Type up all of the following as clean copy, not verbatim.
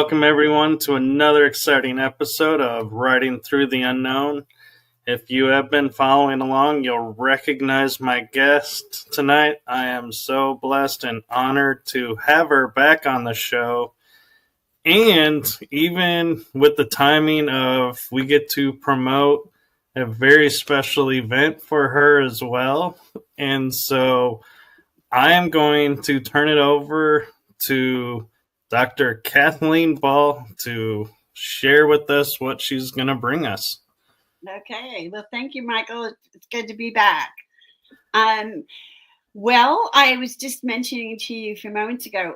welcome everyone to another exciting episode of Writing Through the Unknown. If you have been following along, you'll recognize my guest tonight. I am so blessed and honored to have her back on the show. And even with the timing of we get to promote a very special event for her as well. And so I am going to turn it over to Dr. Kathleen Ball to share with us what she's going to bring us. Okay. Well, thank you, Michael. It's good to be back. Well, I was just mentioning to you a few moments ago,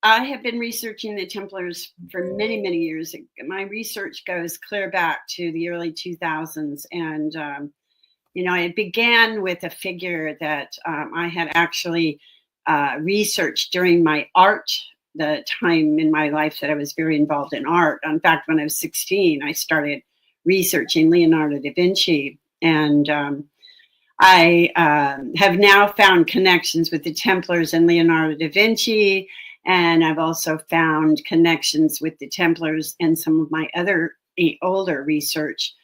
I have been researching the Templars for many, many years. My research goes clear back to the early 2000s. And, it began with a figure that I had actually researched during the time in my life that I was very involved in art. In fact, when I was 16, I started researching Leonardo da Vinci. And I have now found connections with the Templars and Leonardo da Vinci. And I've also found connections with the Templars and some of my other older research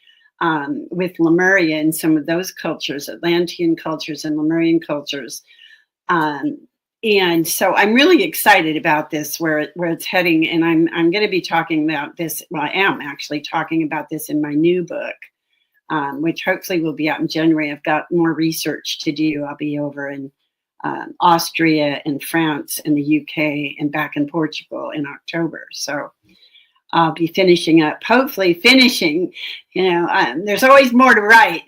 with Lemuria and some of those cultures, Atlantean cultures and Lemurian cultures. And so I'm really excited about this, where it's heading. And I'm going to be talking about this. Well, I am actually talking about this in my new book, which hopefully will be out in January. I've got more research to do. I'll be over in Austria and France and the UK and back in Portugal in October. So I'll be hopefully finishing, there's always more to write,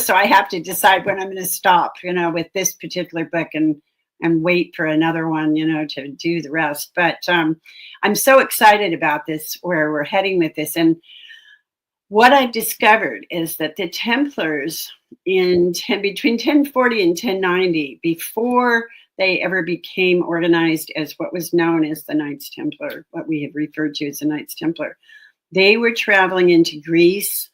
so I have to decide when I'm going to stop, with this particular book and wait for another one, to do the rest. But I'm so excited about this, where we're heading with this. And what I've discovered is that the Templars between 1040 and 1090, before they ever became organized as what was known as the Knights Templar, what we have referred to as the Knights Templar, they were traveling into Greece,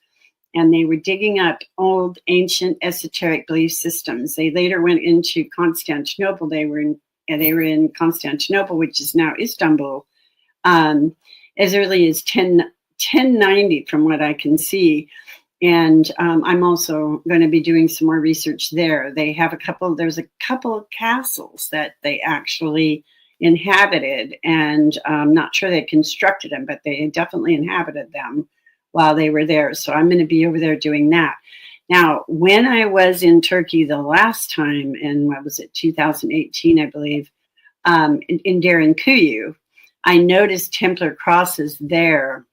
and they were digging up old, ancient, esoteric belief systems. They later went into Constantinople. They were in Constantinople, which is now Istanbul, as early as 1090, from what I can see. And I'm also going to be doing some more research there. There's a couple of castles that they actually inhabited, and I'm not sure they constructed them, but they definitely inhabited them while they were there. So I'm going to be over there doing that. Now, when I was in Turkey the last time, in 2018, I believe, in Derinkuyu, I noticed Templar crosses there.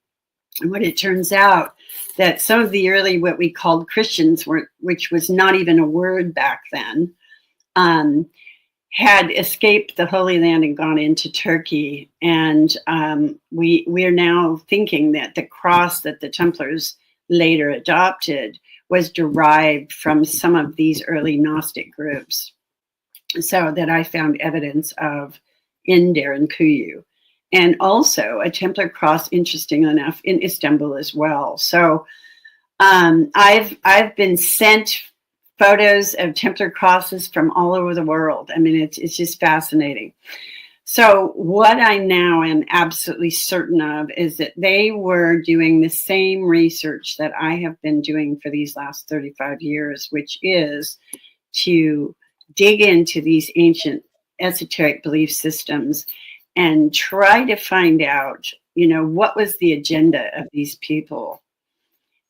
And what it turns out, that some of the early, what we called Christians, which was not even a word back then, had escaped the Holy Land and gone into Turkey. And we're now thinking that the cross that the Templars later adopted was derived from some of these early Gnostic groups. So that I found evidence of in Derinkuyu. And also a Templar cross, interesting enough, in Istanbul as well. So I've been sent photos of Templar crosses from all over the world. I mean, it's just fascinating. So what I now am absolutely certain of is that they were doing the same research that I have been doing for these last 35 years, which is to dig into these ancient esoteric belief systems and try to find out, what was the agenda of these people.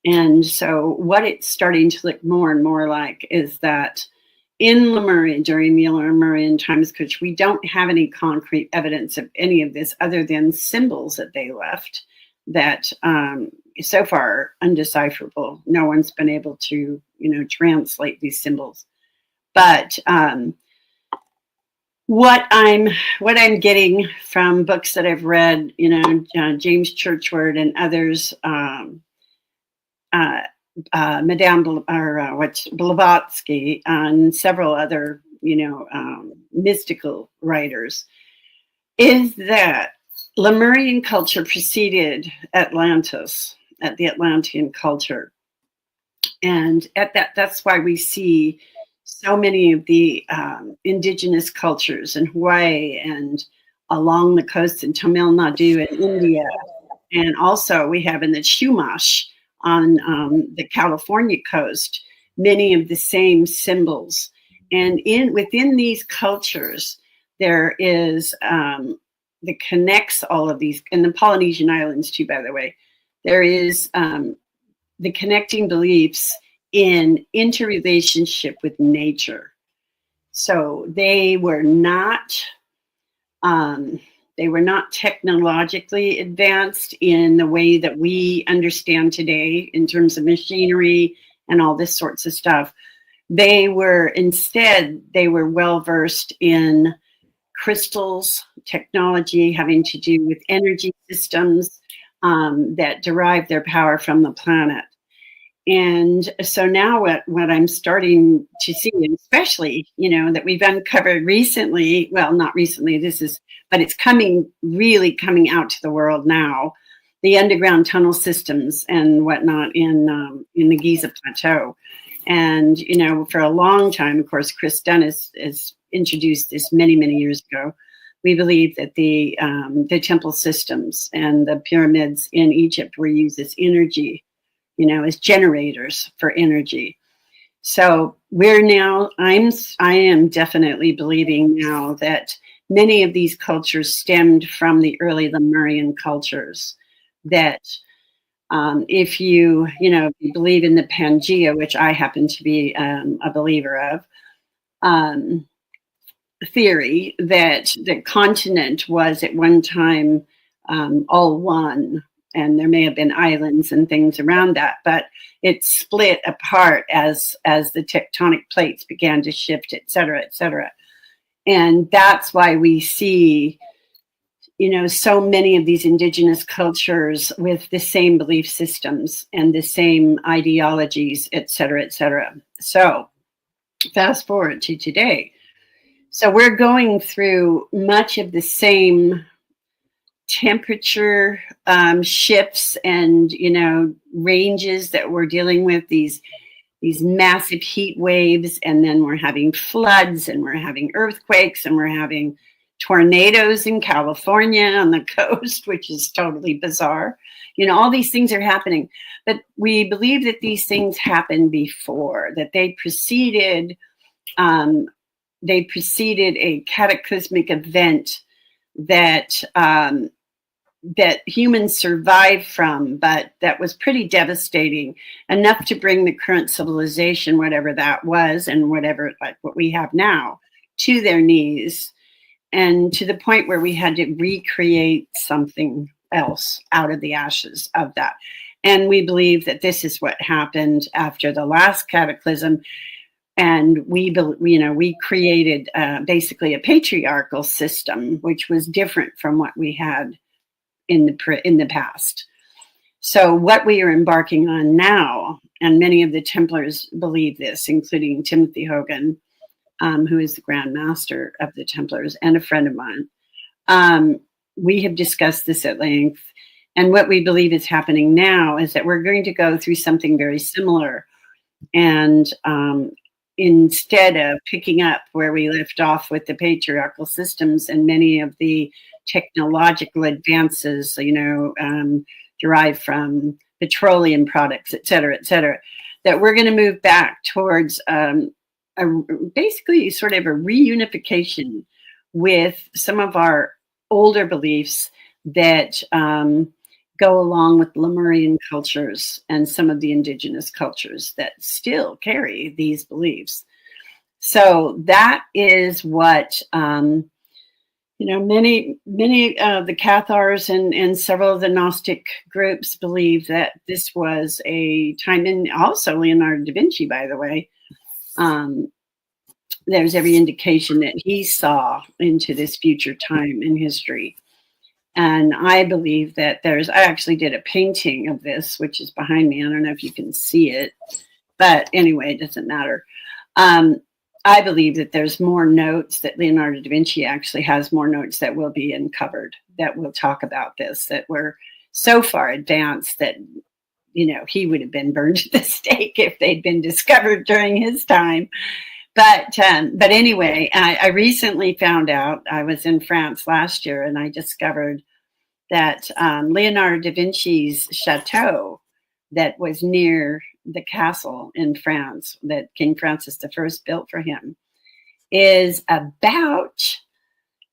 And so what it's starting to look more and more like is that in Lemuria, during the Lemurian times, because we don't have any concrete evidence of any of this other than symbols that they left that so far undecipherable. No one's been able to, translate these symbols. But what I'm getting from books that I've read, James Churchward and others, Blavatsky and several other, mystical writers, is that Lemurian culture preceded Atlantis, at the Atlantean culture. And that's why we see so many of the indigenous cultures in Hawaii and along the coast in Tamil Nadu in India. And also we have in the Chumash on the California coast, many of the same symbols. And within these cultures, there is that connects all of these, and the Polynesian islands too, by the way, there is the connecting beliefs in interrelationship with nature. So they were not technologically advanced in the way that we understand today in terms of machinery and all this sorts of stuff. They were well versed in crystals, technology having to do with energy systems that derive their power from the planet. And so now what I'm starting to see, and especially, that we've uncovered recently, well, not recently, but it's really coming out to the world now, the underground tunnel systems and whatnot in the Giza Plateau. And, for a long time, of course, Chris Dunn has introduced this many, many years ago. We believe that the temple systems and the pyramids in Egypt were used as energy, as generators for energy. So I am definitely believing now that many of these cultures stemmed from the early Lemurian cultures. That if you believe in the Pangea, which I happen to be a believer of, theory that the continent was at one time all one, and there may have been islands and things around that, but it split apart as the tectonic plates began to shift, et cetera, et cetera. And that's why we see, so many of these indigenous cultures with the same belief systems and the same ideologies, et cetera, et cetera. So fast forward to today. So we're going through much of the same temperature shifts and ranges that we're dealing with, these massive heat waves, and then we're having floods, and we're having earthquakes, and we're having tornadoes in California on the coast, which is totally bizarre. All these things are happening, but we believe that these things happened before, that they preceded a cataclysmic event that humans survived from, but that was pretty devastating, enough to bring the current civilization, whatever that was, and whatever like what we have now, to their knees, and to the point where we had to recreate something else out of the ashes of that. And we believe that this is what happened after the last cataclysm. And we created basically a patriarchal system, which was different from what we had in the past. So what we are embarking on now, and many of the Templars believe this, including Timothy Hogan, who is the Grand Master of the Templars and a friend of mine. We have discussed this at length. And what we believe is happening now is that we're going to go through something very similar. And instead of picking up where we left off with the patriarchal systems and many of the technological advances, derived from petroleum products, et cetera, that we're going to move back towards basically sort of a reunification with some of our older beliefs that go along with Lemurian cultures and some of the indigenous cultures that still carry these beliefs. So that is what many of the Cathars and several of the Gnostic groups believe, that this was a time, and also Leonardo da Vinci, by the way. There's every indication that he saw into this future time in history. And I believe that I actually did a painting of this, which is behind me. I don't know if you can see it, but anyway, it doesn't matter. I believe that there's more notes, that Leonardo da Vinci actually has more notes that will be uncovered, that will talk about this, that were so far advanced that, he would have been burned at the stake if they'd been discovered during his time. But anyway, I recently found out, I was in France last year, and I discovered that Leonardo da Vinci's chateau that was near the castle in France that King Francis I built for him is about,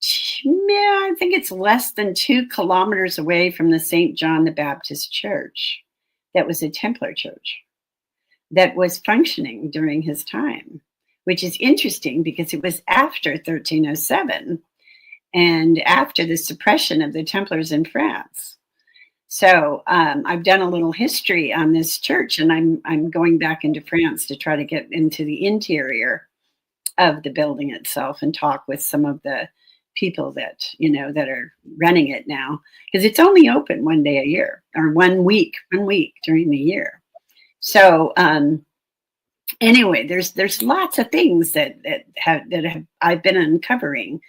I think it's less than 2 kilometers away from the St. John the Baptist Church. That was a Templar church that was functioning during his time, which is interesting because it was after 1307 and after the suppression of the Templars in France. So I've done a little history on this church, and I'm going back into France to try to get into the interior of the building itself and talk with some of the people that, that are running it now, because it's only open one day a year, or 1 week during the year. So anyway, there's lots of things that I've been uncovering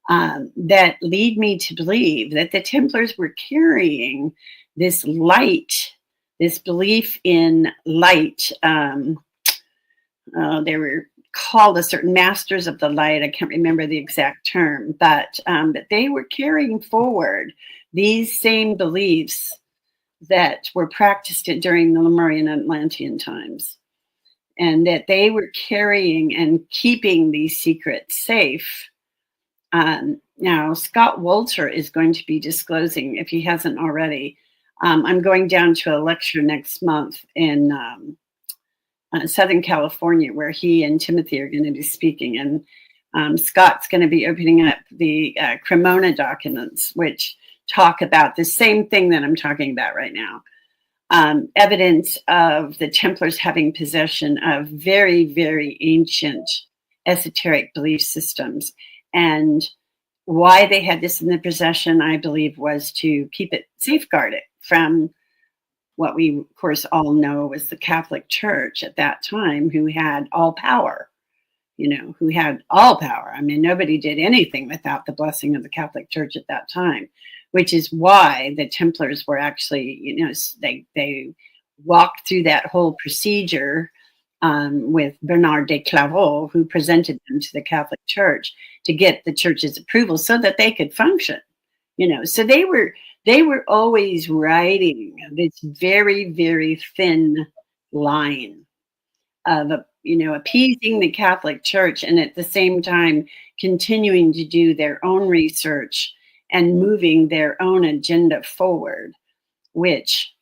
that lead me to believe that the Templars were carrying this light, this belief in light. They were called a certain masters of the light. I can't remember the exact term, but they were carrying forward these same beliefs that were practiced during the Lemurian and Atlantean times, and that they were carrying and keeping these secrets safe. Now, Scott Wolter is going to be disclosing, if he hasn't already, I'm going down to a lecture next month in Southern California, where he and Timothy are going to be speaking. And Scott's going to be opening up the Cremona documents, which talk about the same thing that I'm talking about right now. Evidence of the Templars having possession of very, very ancient esoteric belief systems. And why they had this in their possession, I believe, was to keep it safeguarded from what we, of course, all know was the Catholic Church at that time, who had all power, who had all power. I mean, nobody did anything without the blessing of the Catholic Church at that time, which is why the Templars were actually, they walked through that whole procedure with Bernard de Clairvaux, who presented them to the Catholic Church to get the church's approval so that they could function. So they were always riding this very, very thin line of, appeasing the Catholic Church, and at the same time continuing to do their own research and moving their own agenda forward, which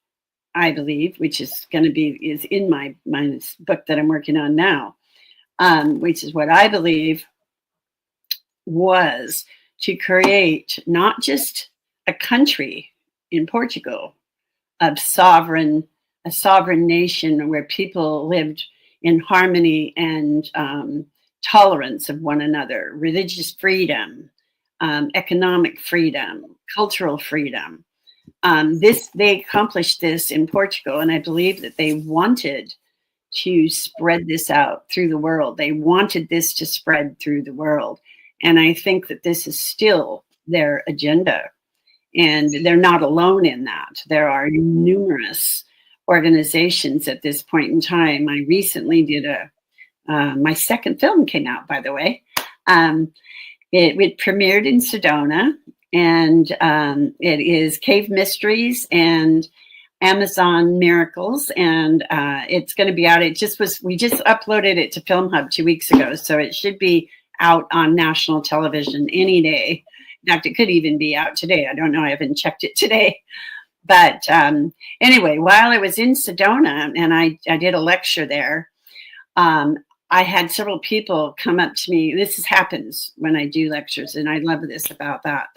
I believe, is in my book that I'm working on now, which is what I believe was to create not just a country in Portugal of a sovereign nation where people lived in harmony and tolerance of one another, religious freedom, economic freedom, cultural freedom. They accomplished this in Portugal, and I believe that they wanted to spread this out through the world. They wanted this to spread through the world. And I think that this is still their agenda. And they're not alone in that. There are numerous organizations at this point in time. I recently did my second film came out, by the way. It premiered in Sedona, and it is Cave Mysteries and Amazon Miracles, and it's going to be out. We just uploaded it to Film Hub 2 weeks ago, so it should be out on national television any day. In fact, it could even be out today. I don't know. I haven't checked it today. But anyway, while I was in Sedona and I did a lecture there, I had several people come up to me. This happens when I do lectures, and I love this about that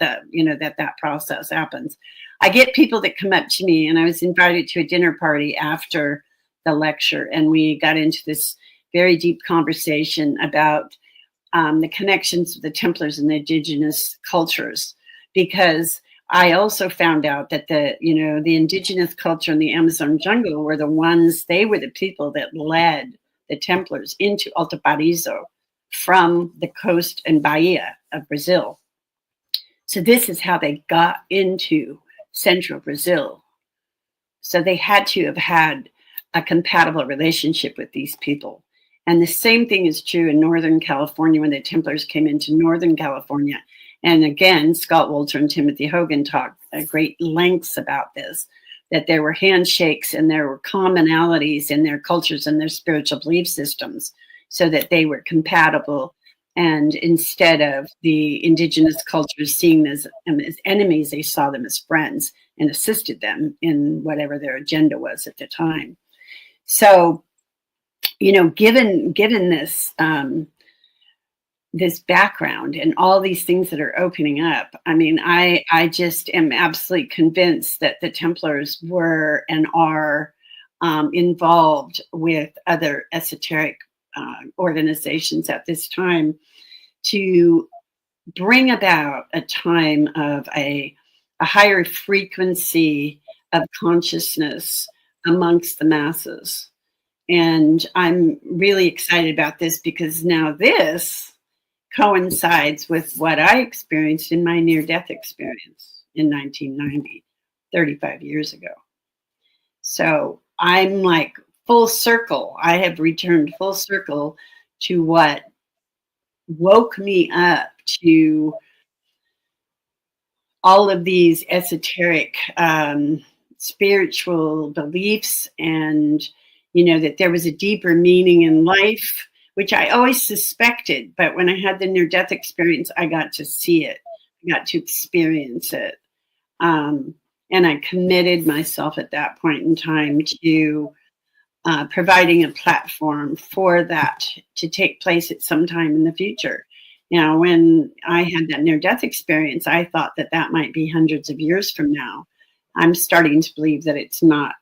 process happens. I get people that come up to me, and I was invited to a dinner party after the lecture, and we got into this very deep conversation about the connections of the Templars and the indigenous cultures, because I also found out that the indigenous culture in the Amazon jungle were they were the people that led the Templars into Alto Paraíso from the coast and Bahia of Brazil. So this is how they got into central Brazil. So they had to have had a compatible relationship with these people. And the same thing is true in Northern California when the Templars came into Northern California. And again, Scott Wolter and Timothy Hogan talked at great lengths about this, that there were handshakes and there were commonalities in their cultures and their spiritual belief systems so that they were compatible. And instead of the indigenous cultures seeing them as enemies, they saw them as friends and assisted them in whatever their agenda was at the time. So, you know, given this this background and all these things that are opening up, I mean, I just am absolutely convinced that the Templars were and are involved with other esoteric organizations at this time to bring about a time of a higher frequency of consciousness amongst the masses. And I'm really excited about this because now this coincides with what I experienced in my near-death experience in 1990, 35 years ago. So I'm like full circle. I have returned full circle to what woke me up to all of these esoteric spiritual beliefs, and you know, that there was a deeper meaning in life, which I always suspected, but when I had the near-death experience, I got to see it, I got to experience it. And I committed myself at that point in time to providing a platform for that to take place at some time in the future. Now, when I had that near-death experience, I thought that that might be hundreds of years from now. I'm starting to believe that it's not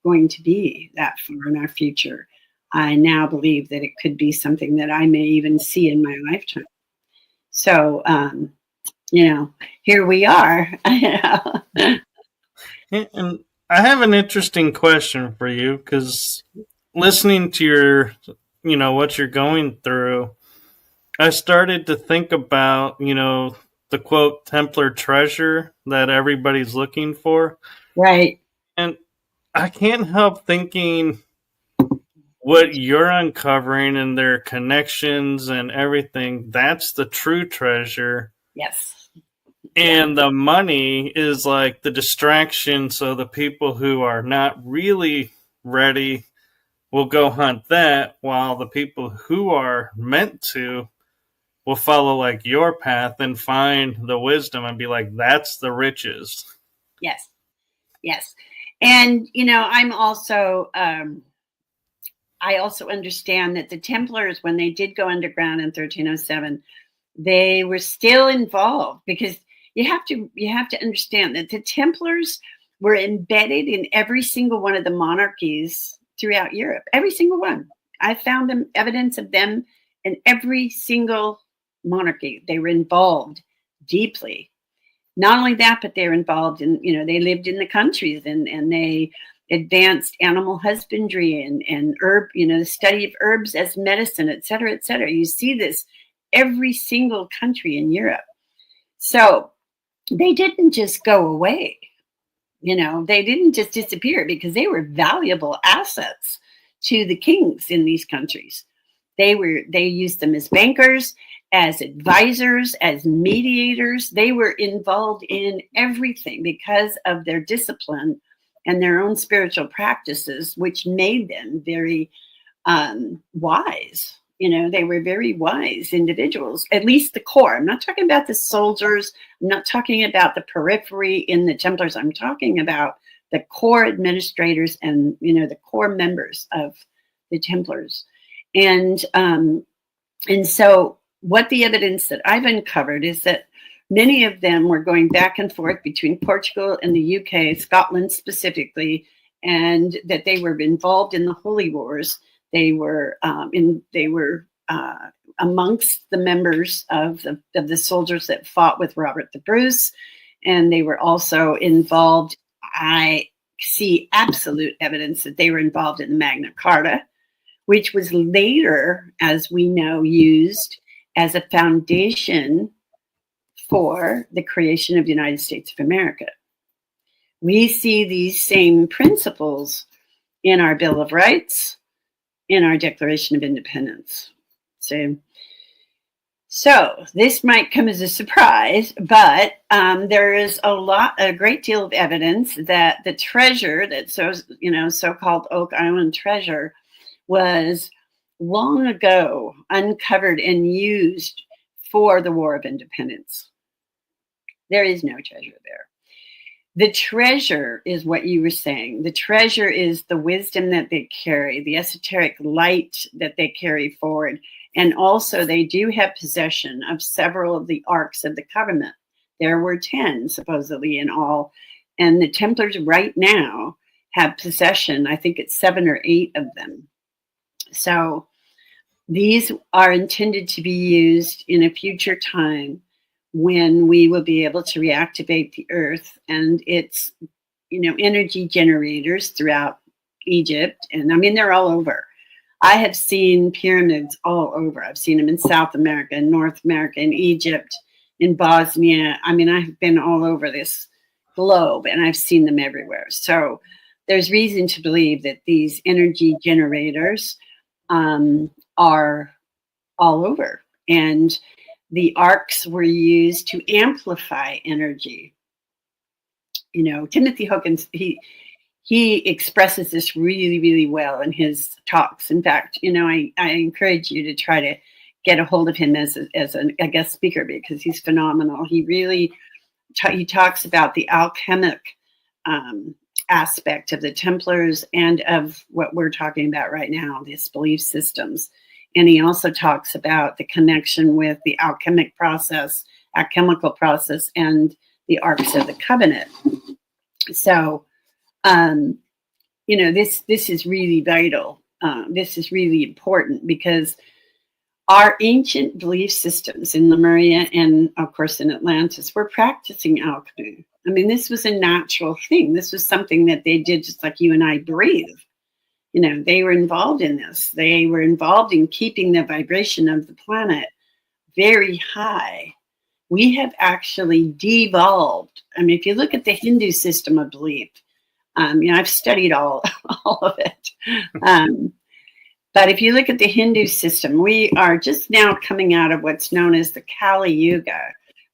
going to be that far in our future. I now believe that it could be something that I may even see in my lifetime. So, you know, here we are. And I have an interesting question for you, because listening to your, you know, what you're going through, I started to think about, you know, the quote Templar treasure that everybody's looking for. Right. And I can't help thinking what you're uncovering and their connections and everything, that's the true treasure. Yes. And the money is like the distraction. So the people who are not really ready will go hunt that, while the people who are meant to will follow like your path and find the wisdom and be like, that's the riches. Yes. Yes. And, you know, I'm also, I also understand that the Templars, when they did go underground in 1307, they were still involved, because you have to understand that the Templars were embedded in every single one of the monarchies throughout Europe. Every single one. I found them, evidence of them in every single monarchy. They were involved deeply. Not only that, but they're involved in, you know, they lived in the countries and they advanced animal husbandry and herb, you know, the study of herbs as medicine, et cetera, et cetera. You see this every single country in Europe. So they didn't just go away. You know, they didn't just disappear, because they were valuable assets to the kings in these countries. They used them as bankers, as advisors, as mediators. They were involved in everything because of their discipline and their own spiritual practices, which made them very wise. You know, they were very wise individuals, at least the core. I'm not talking about the soldiers. I'm not talking about the periphery in the Templars. I'm talking about the core administrators and, you know, the core members of the Templars. And so what the evidence that I've uncovered is that many of them were going back and forth between Portugal and the UK, Scotland specifically, and that they were involved in the Holy Wars. They were amongst the members of the soldiers that fought with Robert the Bruce, and they were also involved. I see absolute evidence that they were involved in the Magna Carta, which was later, as we know, used as a foundation for the creation of the United States of America. We see these same principles in our Bill of Rights, in our Declaration of Independence. So this might come as a surprise, but there is a great deal of evidence that the treasure, that so-called Oak Island treasure, was long ago uncovered and used for the War of Independence. There is no treasure there. The treasure is what you were saying. The treasure is the wisdom that they carry, the esoteric light that they carry forward. And also they do have possession of several of the Arks of the Covenant. There were 10 supposedly in all. And the Templars right now have possession, I think it's 7 or 8 of them. So these are intended to be used in a future time when we will be able to reactivate the earth and its, energy generators throughout Egypt. And I mean, they're all over. I have seen pyramids all over. I've seen them in South America, in North America, in Egypt, in Bosnia. I mean, I've been all over this globe and I've seen them everywhere. So there's reason to believe that these energy generators are all over. And the arcs were used to amplify energy. Timothy Hawkins, he expresses this really, really well in his talks. In fact, I encourage you to try to get a hold of him as a guest speaker because he's phenomenal. He really he talks about the alchemic aspect of the Templars and of what we're talking about right now, these belief systems. And he also talks about the connection with the alchemical process, and the Arks of the Covenant. So, this is really vital. This is really important because our ancient belief systems in Lemuria and, of course, in Atlantis were practicing alchemy. I mean, this was a natural thing. This was something that they did just like you and I breathe. They were involved in this. They were involved in keeping the vibration of the planet very high. We have actually devolved. I mean, if you look at the Hindu system of belief, I've studied all of it. But if you look at the Hindu system, we are just now coming out of what's known as the Kali Yuga.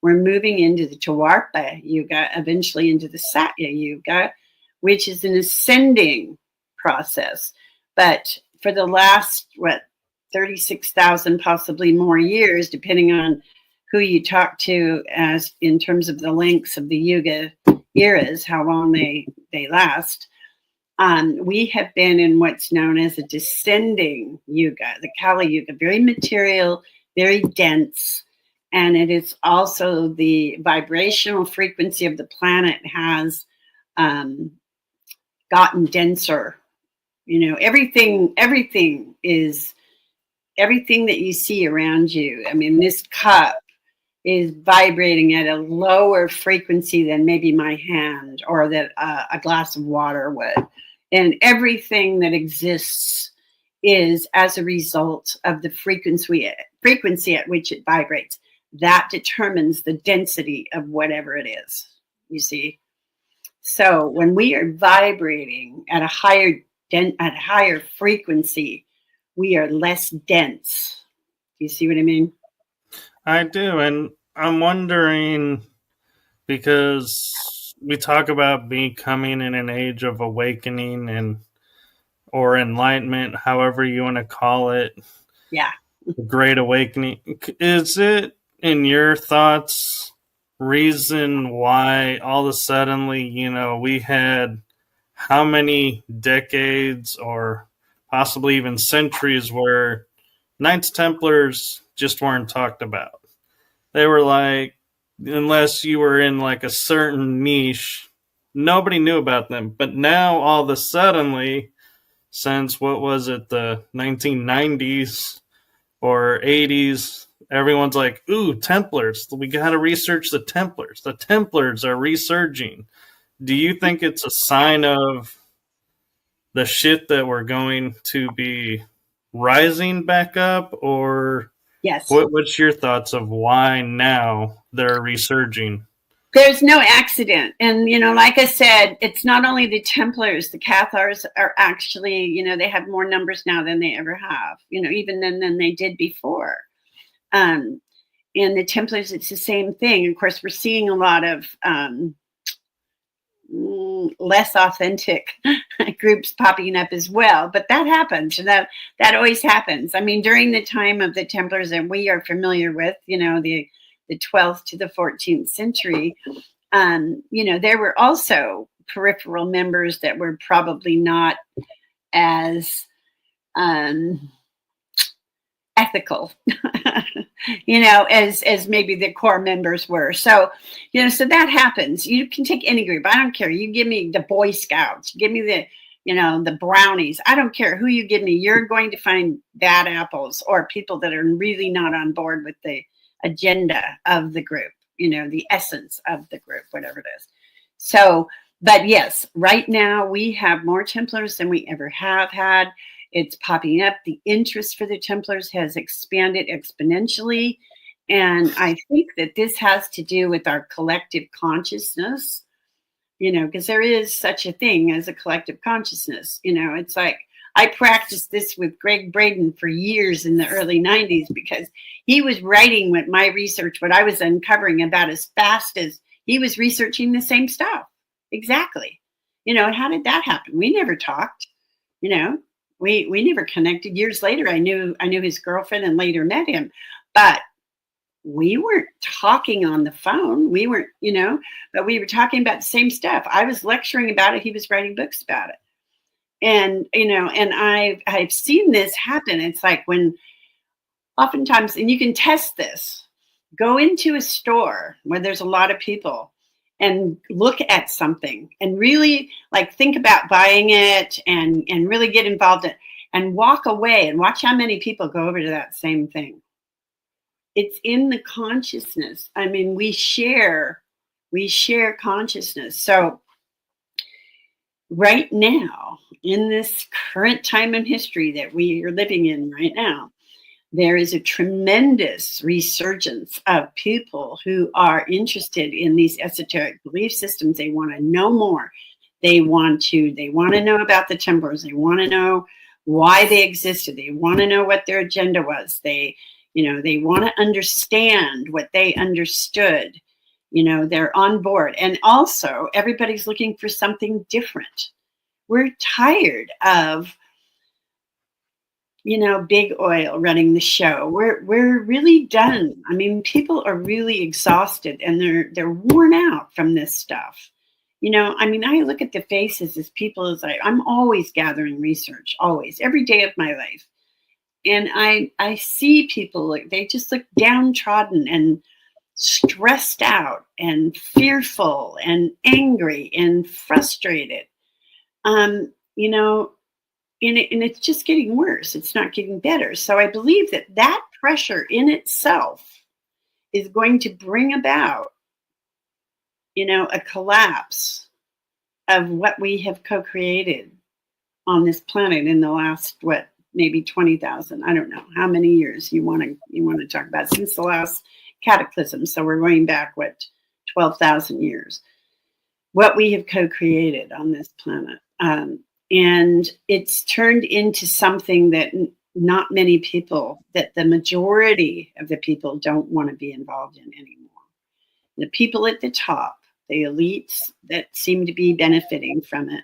We're moving into the Dwarpa Yuga, eventually into the Satya Yuga, which is an ascending process. But for the last, 36,000, possibly more years, depending on who you talk to as in terms of the lengths of the Yuga eras, how long they last, we have been in what's known as a descending Yuga, the Kali Yuga, very material, very dense. And it is also the vibrational frequency of the planet has gotten denser. Everything that you see around you. I mean, this cup is vibrating at a lower frequency than maybe my hand or that a glass of water would. And everything that exists is as a result of the frequency at which it vibrates. That determines the density of whatever it is, you see. So when we are vibrating at a higher frequency, we are less dense. Do you see what I mean? I do, and I'm wondering, because we talk about becoming in an age of awakening or enlightenment, however you want to call it. Yeah. The Great Awakening. Is it, in your thoughts, reason why all of a sudden, we had how many decades or possibly even centuries where Knights Templars just weren't talked about? They were like, unless you were in like a certain niche, nobody knew about them. But now all of a sudden, since what was it, the 1990s or 80s, everyone's like, ooh, Templars. We got to research the Templars. The Templars are resurging. Do you think it's a sign of the shit that we're going to be rising back up? Or yes, what's your thoughts of why now they're resurging? There's no accident. And, like I said, it's not only the Templars, the Cathars are actually, they have more numbers now than they ever have, even than they did before. And the Templars, it's the same thing. Of course, we're seeing a lot of less authentic groups popping up as well, but that happens. That always happens. I mean, during the time of the Templars that we are familiar with, the 12th to the 14th century, there were also peripheral members that were probably not as ethical, as maybe the core members were. So, so that happens. You can take any group. I don't care. You give me the Boy Scouts, give me the Brownies. I don't care who you give me. You're going to find bad apples or people that are really not on board with the agenda of the group, the essence of the group, whatever it is. So, but yes, right now we have more Templars than we ever have had. It's popping up. The interest for the Templars has expanded exponentially. And I think that this has to do with our collective consciousness, because there is such a thing as a collective consciousness. It's like I practiced this with Greg Braden for years in the early 90s because he was writing what I was uncovering about as fast as he was researching the same stuff. Exactly. How did that happen? We never talked, we never connected. Years later, I knew his girlfriend and later met him, but we weren't talking on the phone. We weren't, but we were talking about the same stuff. I was lecturing about it. He was writing books about it. And, and I've seen this happen. It's like when oftentimes, and you can test this, go into a store where there's a lot of people and look at something and really think about buying it and really get involved in it and walk away and watch how many people go over to that same thing. It's in the consciousness. I mean, we share consciousness. So right now, in this current time in history that we are living in right now, there is a tremendous resurgence of people who are interested in these esoteric belief systems. They want to know more. They want to know about the Templars. They want to know why they existed. They want to know what their agenda was. They want to understand what they understood. They're on board. And also, everybody's looking for something different. We're tired of big oil running the show. We're really done. I mean, people are really exhausted and they're worn out from this stuff. I mean, I look at the faces as people as I'm always gathering research, always, every day of my life. And I see people, they just look downtrodden and stressed out and fearful and angry and frustrated. And it's just getting worse. It's not getting better. So I believe that pressure in itself is going to bring about, a collapse of what we have co-created on this planet in the last, maybe 20,000. I don't know how many years you want to talk about since the last cataclysm. So we're going back, 12,000 years. What we have co-created on this planet. And it's turned into something that not many people, that the majority of the people don't want to be involved in anymore. The people at the top, the elites that seem to be benefiting from it,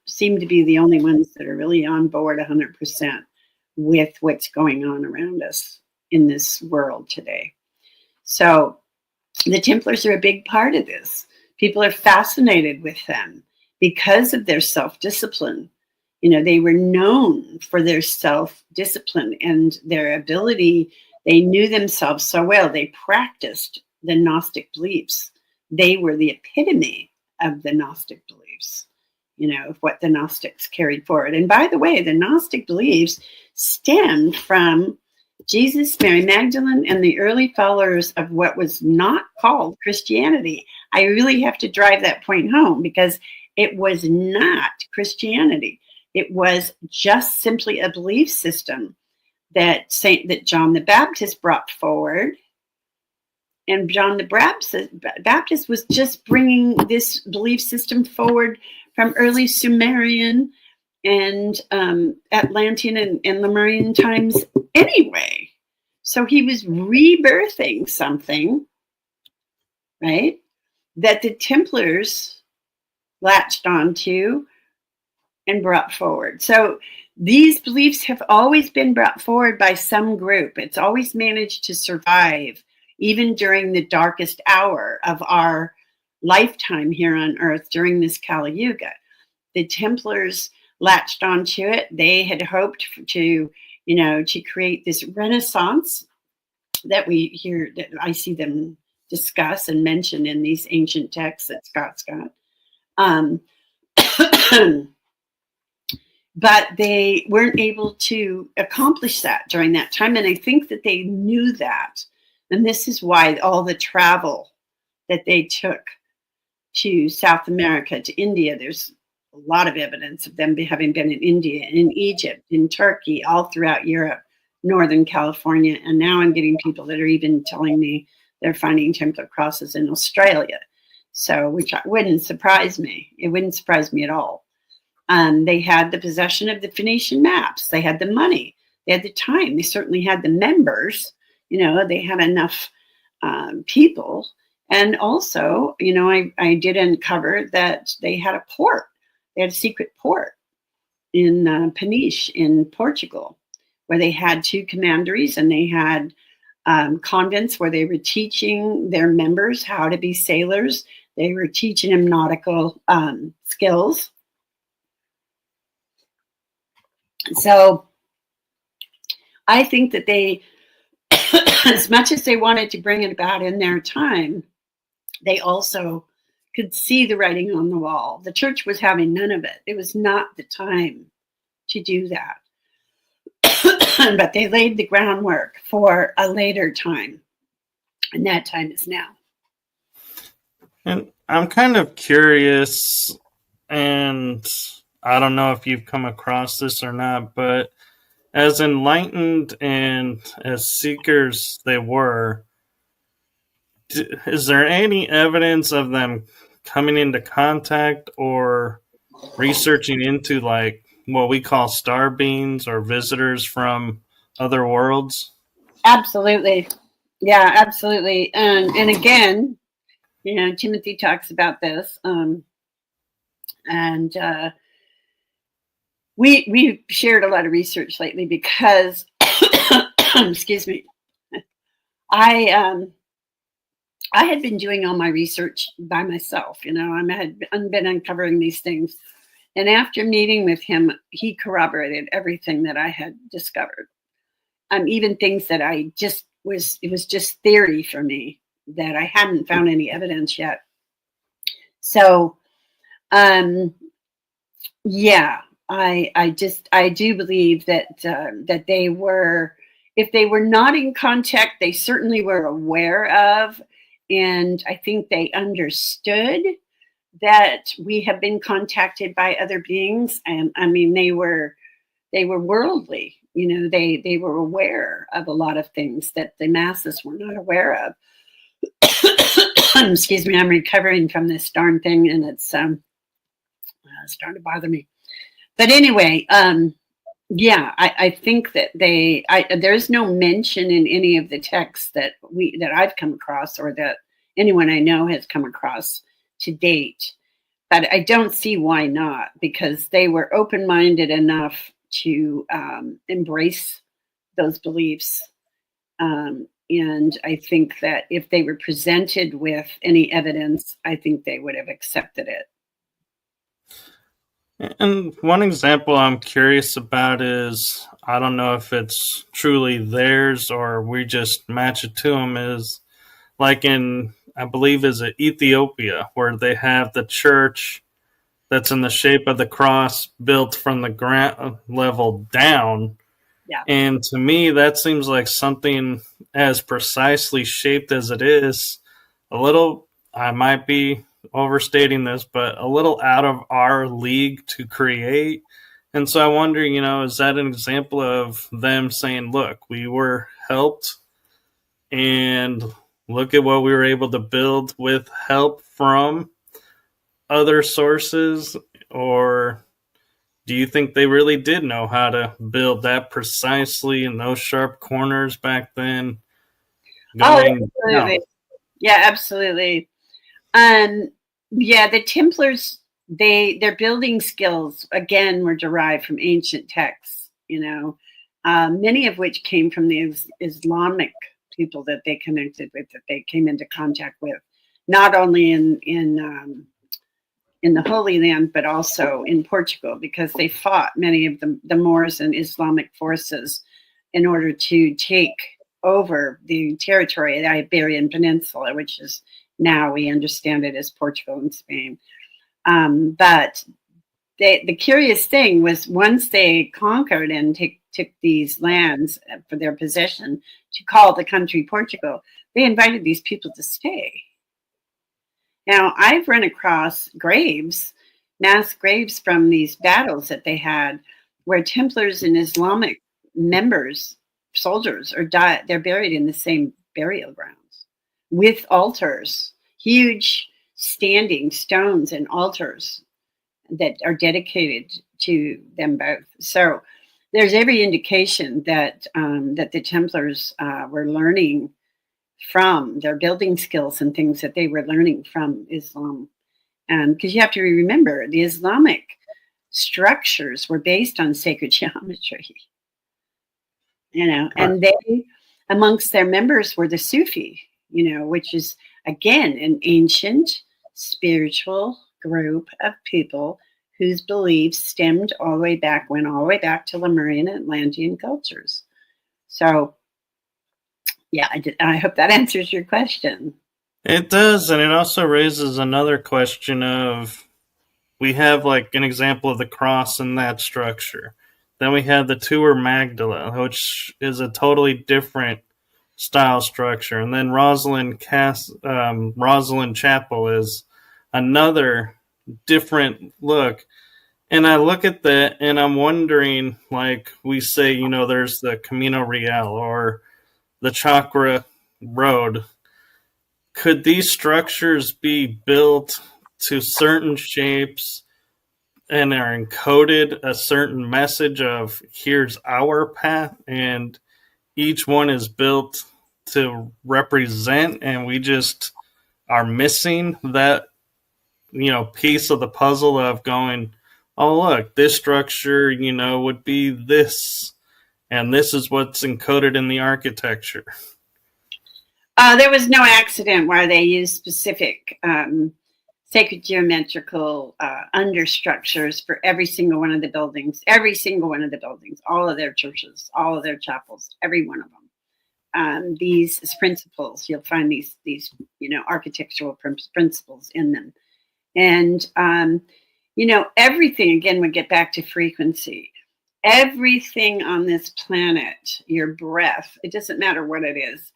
seem to be the only ones that are really on board 100% with what's going on around us in this world today. So the Templars are a big part of this. People are fascinated with them because of their self-discipline. They were known for their self-discipline and their ability. They knew themselves so well. They practiced the Gnostic beliefs. They were the epitome of the Gnostic beliefs, of what the Gnostics carried forward. And by the way, the Gnostic beliefs stemmed from Jesus, Mary Magdalene, and the early followers of what was not called Christianity. I really have to drive that point home because it was not Christianity. It was just simply a belief system that John the Baptist brought forward And John the Baptist was just bringing this belief system forward from early Sumerian and Atlantean and Lemurian times anyway. So he was rebirthing something, right, that the Templars latched onto and brought forward. So these beliefs have always been brought forward by some group. It's always managed to survive, even during the darkest hour of our lifetime here on Earth during this Kali Yuga. The Templars latched onto it. They had hoped to, to create this renaissance that we hear, that I see them discuss and mention in these ancient texts that Scott's got. But they weren't able to accomplish that during that time. And I think that they knew that. And this is why all the travel that they took to South America, to India, there's a lot of evidence of them having been in India, in Egypt, in Turkey, all throughout Europe, Northern California. And now I'm getting people that are even telling me they're finding Templar crosses in Australia. So, which wouldn't surprise me. It wouldn't surprise me at all. They had the possession of the Phoenician maps. They had the money. They had the time. They certainly had the members. They had enough people. And also, I did uncover that they had a port. They had a secret port in Peniche in Portugal, where they had 2 commanderies, and they had convents where they were teaching their members how to be sailors. They were teaching them nautical skills. So I think that they, as much as they wanted to bring it about in their time, they also could see the writing on the wall. The church was having none of it. It was not the time to do that. But they laid the groundwork for a later time. And that time is now. And I'm kind of curious, and I don't know if you've come across this or not, but as enlightened and as seekers they were, is there any evidence of them coming into contact or researching into like what we call star beings or visitors from other worlds? Absolutely. Yeah, absolutely. And again, Timothy talks about this. We shared a lot of research lately because, excuse me, I had been doing all my research by myself. I had been uncovering these things. And after meeting with him, he corroborated everything that I had discovered. Even things that it was just theory for me, that I hadn't found any evidence yet. So, yeah, I do believe that they were, if they were not in contact, they certainly were aware of, and I think they understood that we have been contacted by other beings. And I mean, they were worldly. They were aware of a lot of things that the masses were not aware of. Excuse me, I'm recovering from this darn thing, and it's starting to bother me. But anyway, yeah, I think that there's no mention in any of the texts that I've come across, or that anyone I know has come across to date. But I don't see why not, because they were open-minded enough to embrace those beliefs. And I think that if they were presented with any evidence, I think they would have accepted it. And one example I'm curious about is, I don't know if it's truly theirs or we just match it to them, is like in, I believe, is it Ethiopia, where they have the church that's in the shape of the cross built from the ground level down. Yeah. And to me, that seems like something as precisely shaped as it is, a little, I might be overstating this, but a little out of our league to create. And so I wonder, is that an example of them saying, look, we were helped and look at what we were able to build with help from other sources? Or do you think they really did know how to build that precisely in those sharp corners back then? Absolutely. No. Yeah, absolutely. Yeah, the Templars, their building skills, again, were derived from ancient texts, many of which came from the Islamic people that they connected with, that they came into contact with, not only in the Holy Land, but also in Portugal, because they fought many of the Moors and Islamic forces in order to take over the territory of the Iberian Peninsula, which is now we understand it as Portugal and Spain. But the curious thing was, once they conquered and took these lands for their possession to call the country Portugal, they invited these people to stay. Now, I've run across mass graves from these battles that they had, where Templars and Islamic soldiers, they're buried in the same burial grounds with altars, huge standing stones and altars that are dedicated to them both. So there's every indication that the Templars were learning from their building skills and things that they were learning from Islam. Because you have to remember, the Islamic structures were based on sacred geometry, and they, amongst their members, were the Sufi, which is, again, an ancient spiritual group of people whose beliefs went all the way back to Lemurian and Atlantean cultures. So, yeah, I hope that answers your question. It does, and it also raises another question of, we have like an example of the cross in that structure. Then we have the Tour Magdala, which is a totally different style structure. And then Rosslyn Chapel is another different look. And I look at that and I'm wondering, like we say, there's the Camino Real or the Chakra Road. Could these structures be built to certain shapes and are encoded a certain message of, here's our path, and each one is built to represent, and we just are missing that, piece of the puzzle of going, oh, look, this structure, would be this, and this is what's encoded in the architecture? There was no accident where they used specific sacred geometrical understructures for every single one of the buildings, all of their churches, all of their chapels, every one of them. These principles, you'll find these architectural principles in them. And, everything, again, would get back to frequency. Everything on this planet, your breath, it doesn't matter what it is,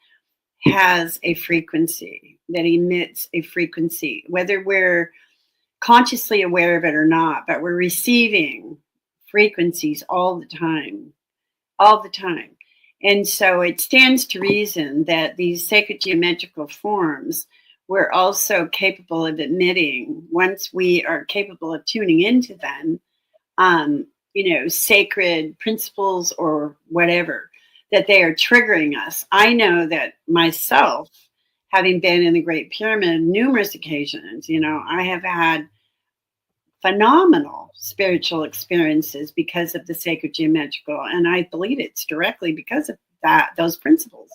has a frequency that emits a frequency, whether we're consciously aware of it or not, but we're receiving frequencies all the time. And so it stands to reason that these sacred geometrical forms we're also capable of emitting, once we are capable of tuning into them, sacred principles or whatever, that they are triggering us. I know that myself, having been in the Great Pyramid numerous occasions, I have had phenomenal spiritual experiences because of the sacred geometrical, and I believe it's directly because of those principles.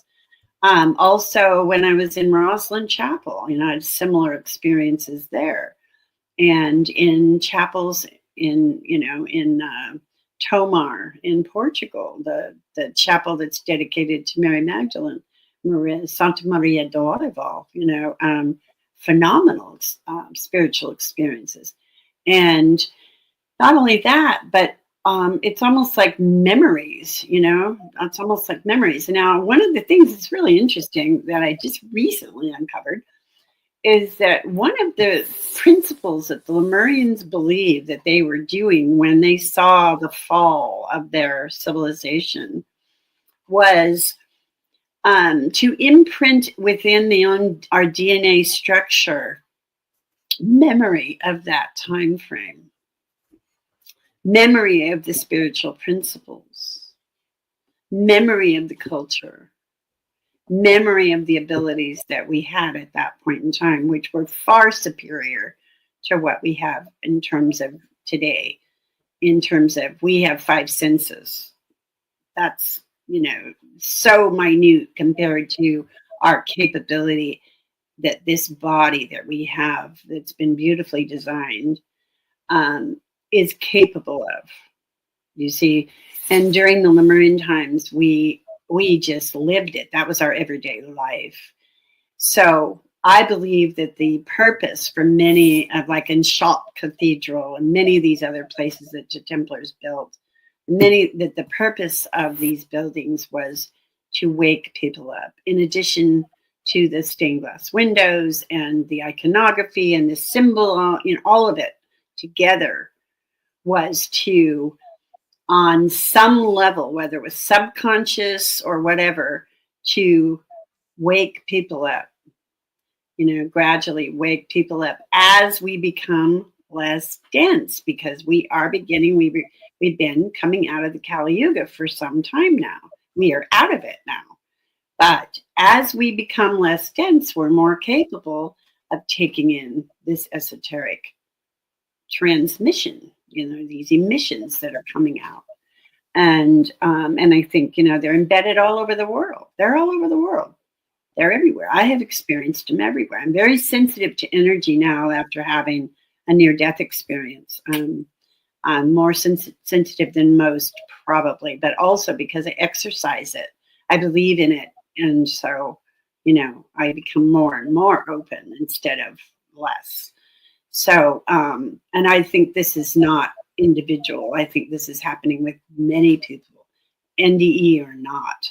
Also, when I was in Rosslyn Chapel, I had similar experiences there, and in chapels in Tomar in Portugal, the chapel that's dedicated to Mary Magdalene, Santa Maria do Orival, phenomenal spiritual experiences. And not only that, but it's almost like memories, it's almost like memories. Now, one of the things that's really interesting that I just recently uncovered is that one of the principles that the Lemurians believed that they were doing when they saw the fall of their civilization was to imprint within our DNA structure memory of that time frame, memory of the spiritual principles, memory of the culture, memory of the abilities that we had at that point in time, which were far superior to what we have in terms of today. In terms of, we have 5 senses. That's, so minute compared to our capability that this body that we have, that's been beautifully designed, is capable of. You see, and during the Lemurian times, we just lived it. That was our everyday life. So I believe that the purpose for many of, like in Shop Cathedral and many of these other places that the Templars built, that the purpose of these buildings was to wake people up. In addition to the stained glass windows and the iconography and the symbol, all of it together was to, on some level, whether it was subconscious or whatever, to wake people up, gradually wake people up as we become less dense, because we are beginning, we've been coming out of the Kali Yuga for some time now. We are out of it now. But as we become less dense, we're more capable of taking in this esoteric transmission, these emissions that are coming out. And I think, they're embedded all over the world. They're all over the world. They're everywhere. I have experienced them everywhere. I'm very sensitive to energy now after having a near-death experience. I'm more sensitive than most, probably, but also because I exercise it. I believe in it. And so, I become more and more open instead of less. So, and I think this is not individual. I think this is happening with many people, NDE or not.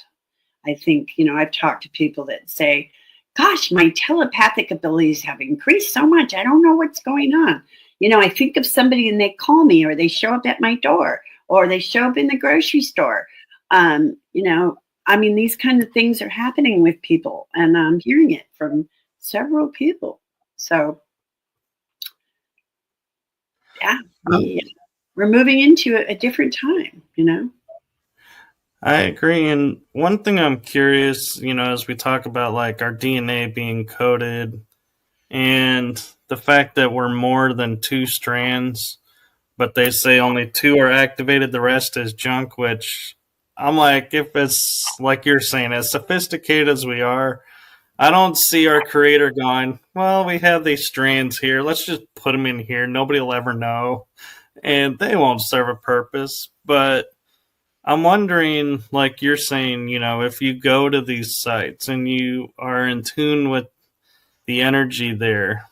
I think, I've talked to people that say, gosh, my telepathic abilities have increased so much. I don't know what's going on. I think of somebody and they call me, or they show up at my door, or they show up in the grocery store. These kind of things are happening with people, and I'm hearing it from several people. So, yeah, we're moving into a different time, I agree. And one thing I'm curious, as we talk about like our DNA being coded and the fact that we're more than 2 strands, but they say only 2 are activated, the rest is junk, which I'm like, if it's like you're saying, as sophisticated as we are, I don't see our creator going, well, we have these strands here. Let's just put them in here. Nobody will ever know. And they won't serve a purpose. But I'm wondering, like you're saying, if you go to these sites and you are in tune with the energy there,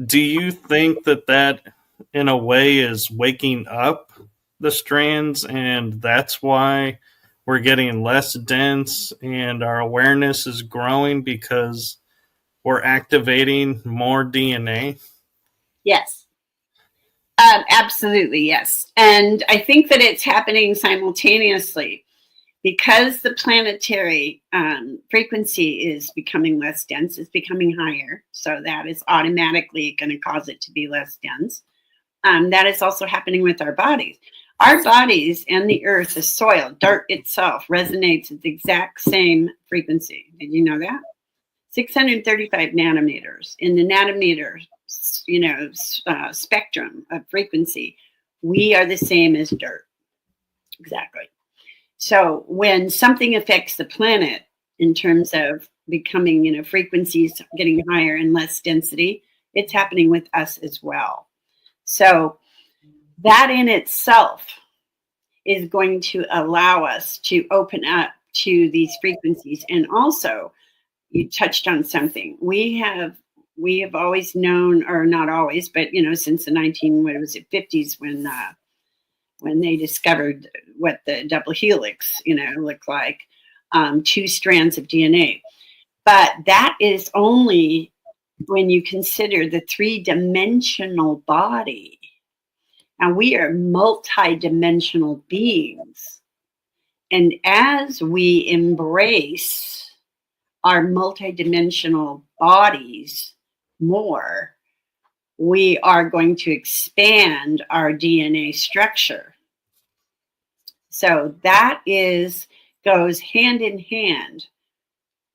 do you think that in a way is waking up the strands, and that's why we're getting less dense and our awareness is growing because we're activating more DNA? Yes. Absolutely, yes. And I think that it's happening simultaneously because the planetary frequency is becoming less dense, it's becoming higher. So that is automatically going to cause it to be less dense. That is also happening with our bodies. Our bodies and the earth, the soil, dirt itself, resonates at the exact same frequency. Did you know that? 635 nanometers. In the nanometer, spectrum of frequency, we are the same as dirt. Exactly. So when something affects the planet in terms of becoming, frequencies getting higher and less density, it's happening with us as well. So that in itself is going to allow us to open up to these frequencies. And also, you touched on something. We have always known, or not always, but since the 50s when they discovered what the double helix looked like, 2 strands of DNA. But that is only when you consider the 3-dimensional body. And we are multi-dimensional beings. And as we embrace our multidimensional bodies more, we are going to expand our DNA structure. So that goes hand in hand.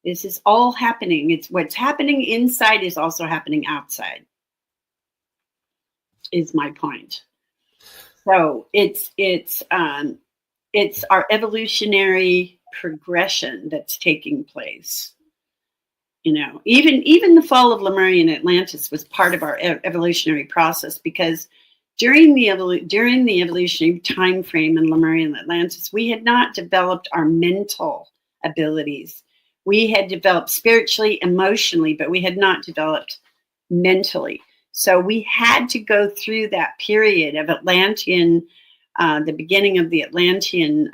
This is all happening. It's what's happening inside is also happening outside, is my point. So it's our evolutionary progression that's taking place. You know, even the fall of Lemurian Atlantis was part of our evolutionary process, because during the evolutionary time frame in Lemurian Atlantis, we had not developed our mental abilities. We had developed spiritually, emotionally, but we had not developed mentally. So we had to go through that period of Atlantean, the beginning of the Atlantean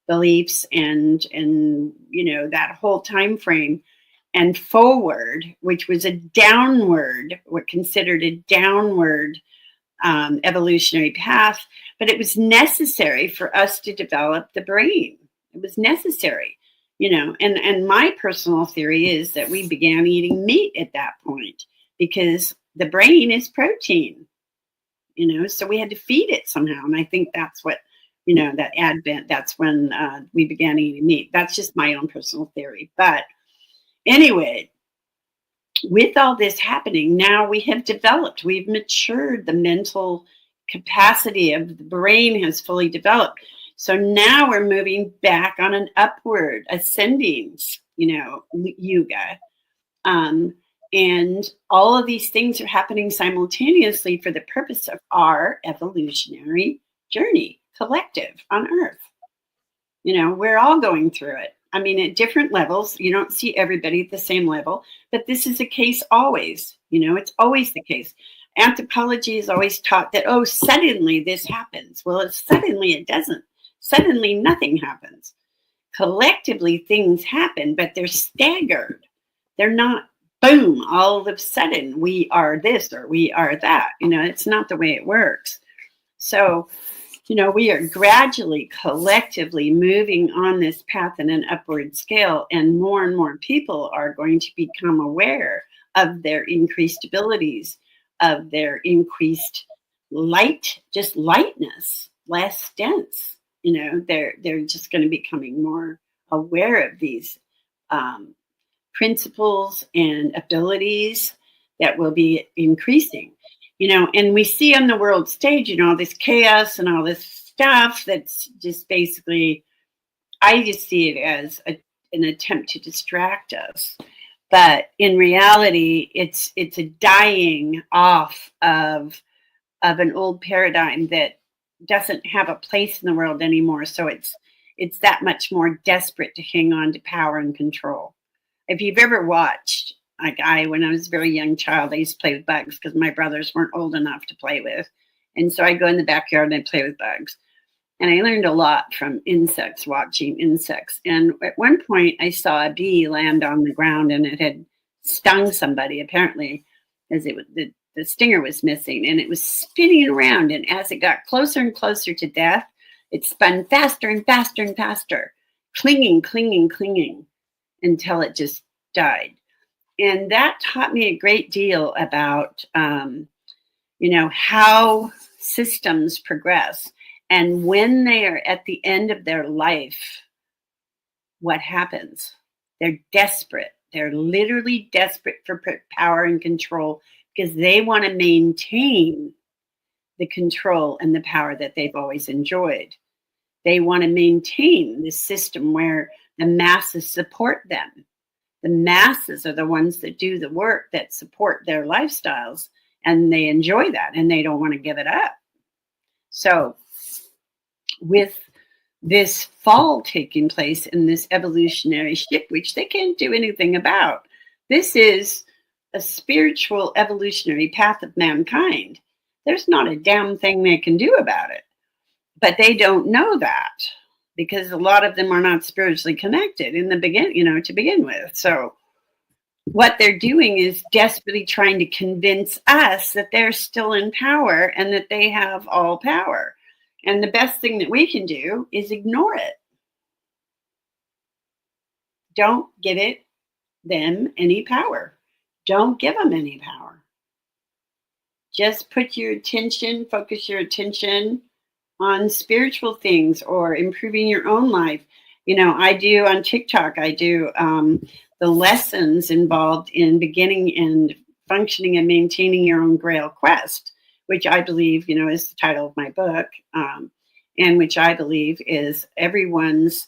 beliefs, and you know, that whole time frame, and forward, which was a downward, what considered a downward evolutionary path, but it was necessary for us to develop the brain. It was necessary, you know, and my personal theory is that we began eating meat at that point, because the brain is protein, you know, so we had to feed it somehow. And I think that's what, you know, that advent, that's when we began eating meat. That's just my own personal theory. But anyway, with all this happening, now we've matured. The mental capacity of the brain has fully developed. So now we're moving back on an upward, ascending, you know, yuga. And all of these things are happening simultaneously for the purpose of our evolutionary journey, collective on Earth. You know, we're all going through it. I mean, at different levels. You don't see everybody at the same level, but this is the case always. You know, it's always the case. Anthropology is always taught that, oh, suddenly this happens. Well, suddenly it doesn't. Suddenly nothing happens. Collectively things happen, but they're staggered. They're not, boom, all of a sudden we are this or we are that. You know, it's not the way it works. So, you know, we are gradually, collectively moving on this path in an upward scale, and more people are going to become aware of their increased abilities, of their increased light, just lightness, less dense. You know, they're just going to be becoming more aware of these principles and abilities that will be increasing. You know, and we see on the world stage, you know, all this chaos and all this stuff that's just basically, I just see it as an attempt to distract us. But in reality, it's a dying off of an old paradigm that doesn't have a place in the world anymore. So it's that much more desperate to hang on to power and control. If you've ever watched, like when I was a very young child, I used to play with bugs because my brothers weren't old enough to play with. And so I go in the backyard and I play with bugs. And I learned a lot from insects, watching insects. And at one point I saw a bee land on the ground, and it had stung somebody, apparently, as the stinger was missing. And it was spinning around. And as it got closer and closer to death, it spun faster and faster and faster, clinging until it just died. And that taught me a great deal about, you know, how systems progress. And when they are at the end of their life, what happens? They're desperate. They're literally desperate for power and control, because they want to maintain the control and the power that they've always enjoyed. They want to maintain this system where the masses support them. The masses are the ones that do the work, that support their lifestyles, and they enjoy that, and they don't want to give it up. So with this fall taking place in this evolutionary shift, which they can't do anything about, this is a spiritual evolutionary path of mankind. There's not a damn thing they can do about it. But they don't know that, because a lot of them are not spiritually connected in the beginning, you know, to begin with. So what they're doing is desperately trying to convince us that they're still in power and that they have all power. And the best thing that we can do is ignore it. don't give them any power. Don't give them any power. Just focus your attention on spiritual things or improving your own life. I do on TikTok, I do the lessons involved in beginning and functioning and maintaining your own Grail quest, which I believe, is the title of my book, and which I believe is everyone's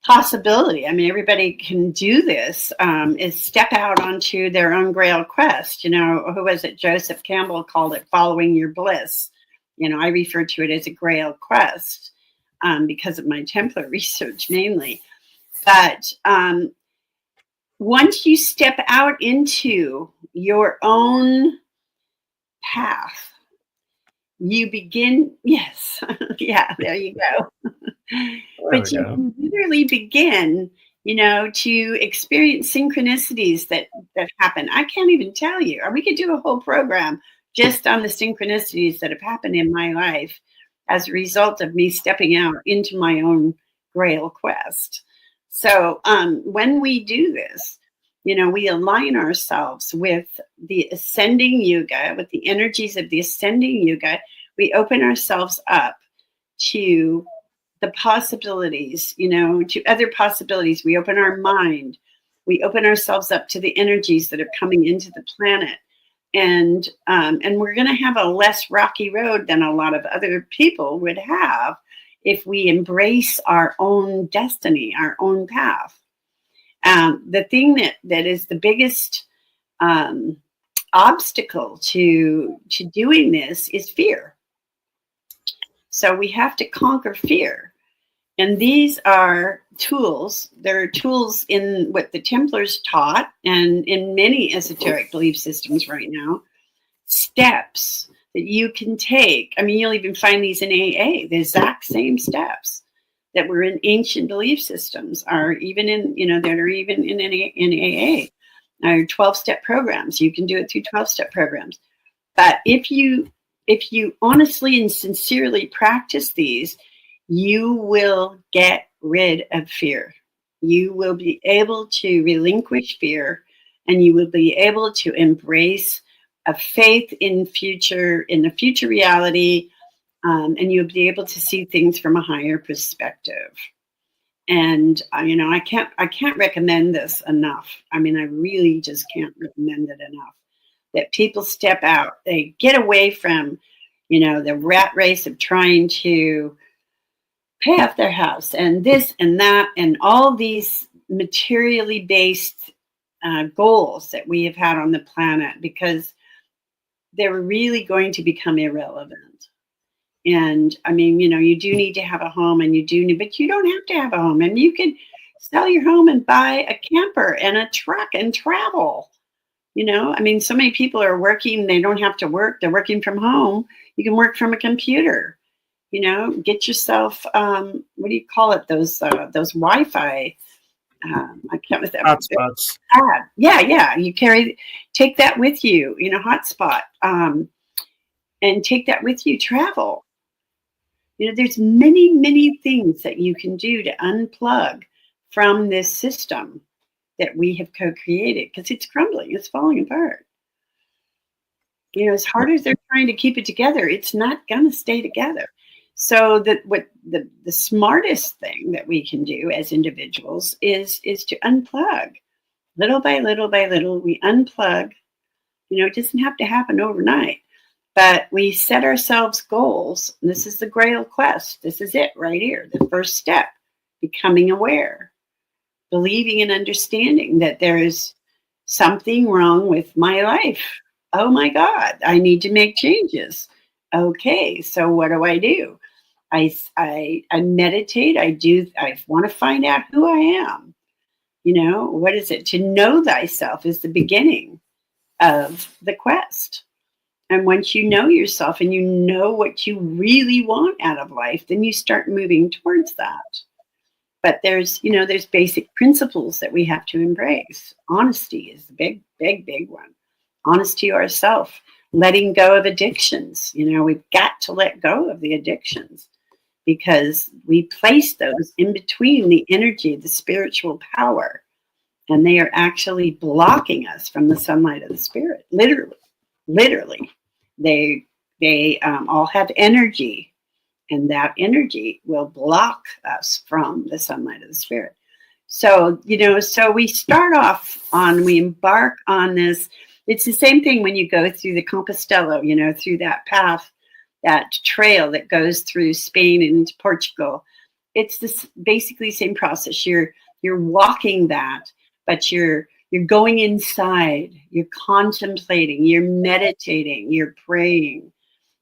possibility. I mean, everybody can do this, is step out onto their own Grail quest. Who was it? Joseph Campbell called it following your bliss. I refer to it as a Grail quest because of my Templar research mainly. But once you step out into your own path, you begin, yes, yeah, there you go. But you literally begin, to experience synchronicities that happen. I can't even tell you, or we could do a whole program just on the synchronicities that have happened in my life as a result of me stepping out into my own Grail quest. So when we do this, we align ourselves with the ascending yuga, with the energies of the ascending yuga. We open ourselves up to the possibilities, to other possibilities. We open our mind. We open ourselves up to the energies that are coming into the planet. And we're going to have a less rocky road than a lot of other people would have if we embrace our own destiny, our own path. The thing that is the biggest obstacle to doing this is fear. So we have to conquer fear. And these are tools. There are tools in what the Templars taught and in many esoteric belief systems right now, steps that you can take. I mean, you'll even find these in AA, the exact same steps that were in ancient belief systems are even in, that are even in AA. Our 12-step programs. You can do it through 12-step programs. But if you honestly and sincerely practice these, you will get rid of fear. You will be able to relinquish fear, and you will be able to embrace a faith in the future reality, and you'll be able to see things from a higher perspective. And I can't recommend this enough. I mean, I really just can't recommend it enough. That people step out, they get away from, the rat race of trying to pay off their house and this and that and all these materially based goals that we have had on the planet, because they're really going to become irrelevant. And I mean, you do need to have a home, and but you don't have to have a home. And you can sell your home and buy a camper and a truck and travel. I mean, so many people are working, they don't have to work. They're working from home. You can work from a computer, get yourself, what do you call it? Those Wi-Fi, I can't with that. Hotspots. Yeah. You take that with you, hotspot, and take that with you, travel. There's many, many things that you can do to unplug from this system that we have co-created, because it's crumbling, it's falling apart. As hard as they're trying to keep it together, it's not going to stay together. So what the smartest thing that we can do as individuals is to unplug. Little by little by little, we unplug. It doesn't have to happen overnight, but we set ourselves goals. And this is the Grail quest. This is it right here. The first step, becoming aware. Believing and understanding that there is something wrong with my life. Oh my God, I need to make changes. Okay, so what do? I meditate. I want to find out who I am. What is it? To know thyself is the beginning of the quest. And once you know yourself and you know what you really want out of life, then you start moving towards that. But there's basic principles that we have to embrace. Honesty is the big, big, big one. Honesty to ourselves. Letting go of addictions. We've got to let go of the addictions, because we place those in between the energy, the spiritual power, and they are actually blocking us from the sunlight of the spirit. Literally, they all have energy, and that energy will block us from the sunlight of the spirit. So, so we start off we embark on this. It's the same thing when you go through the Compostela, through that path, that trail that goes through Spain and Portugal. It's this basically same process. You're walking that, but you're going inside, you're contemplating, you're meditating, you're praying,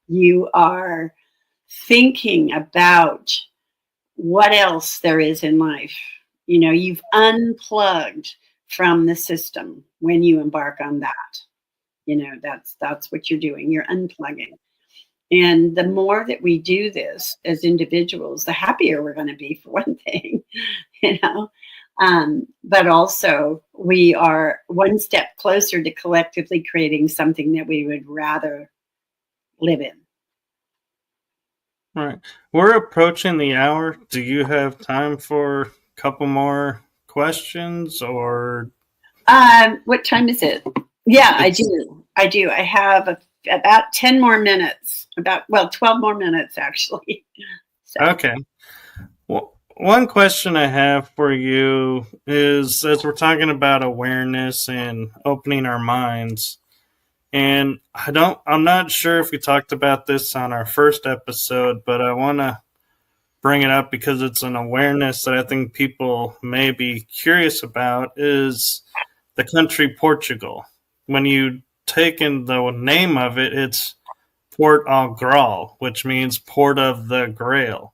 you are thinking about what else there is in life. You've unplugged from the system when you embark on that. That's what you're doing. You're unplugging. And the more that we do this as individuals, the happier we're going to be, for one thing, but also we are one step closer to collectively creating something that we would rather live in. All right. We're approaching the hour. Do you have time for a couple more questions, or? What time is it? Yeah, I do. I have about 10 more minutes, 12 more minutes, actually. So. Okay. Well, one question I have for you is, as we're talking about awareness and opening our minds, and I'm not sure if we talked about this on our first episode, but I want to bring it up because it's an awareness that I think people may be curious about, is the country Portugal. When you take in the name of it, it's Port au Graal, which means Port of the Grail.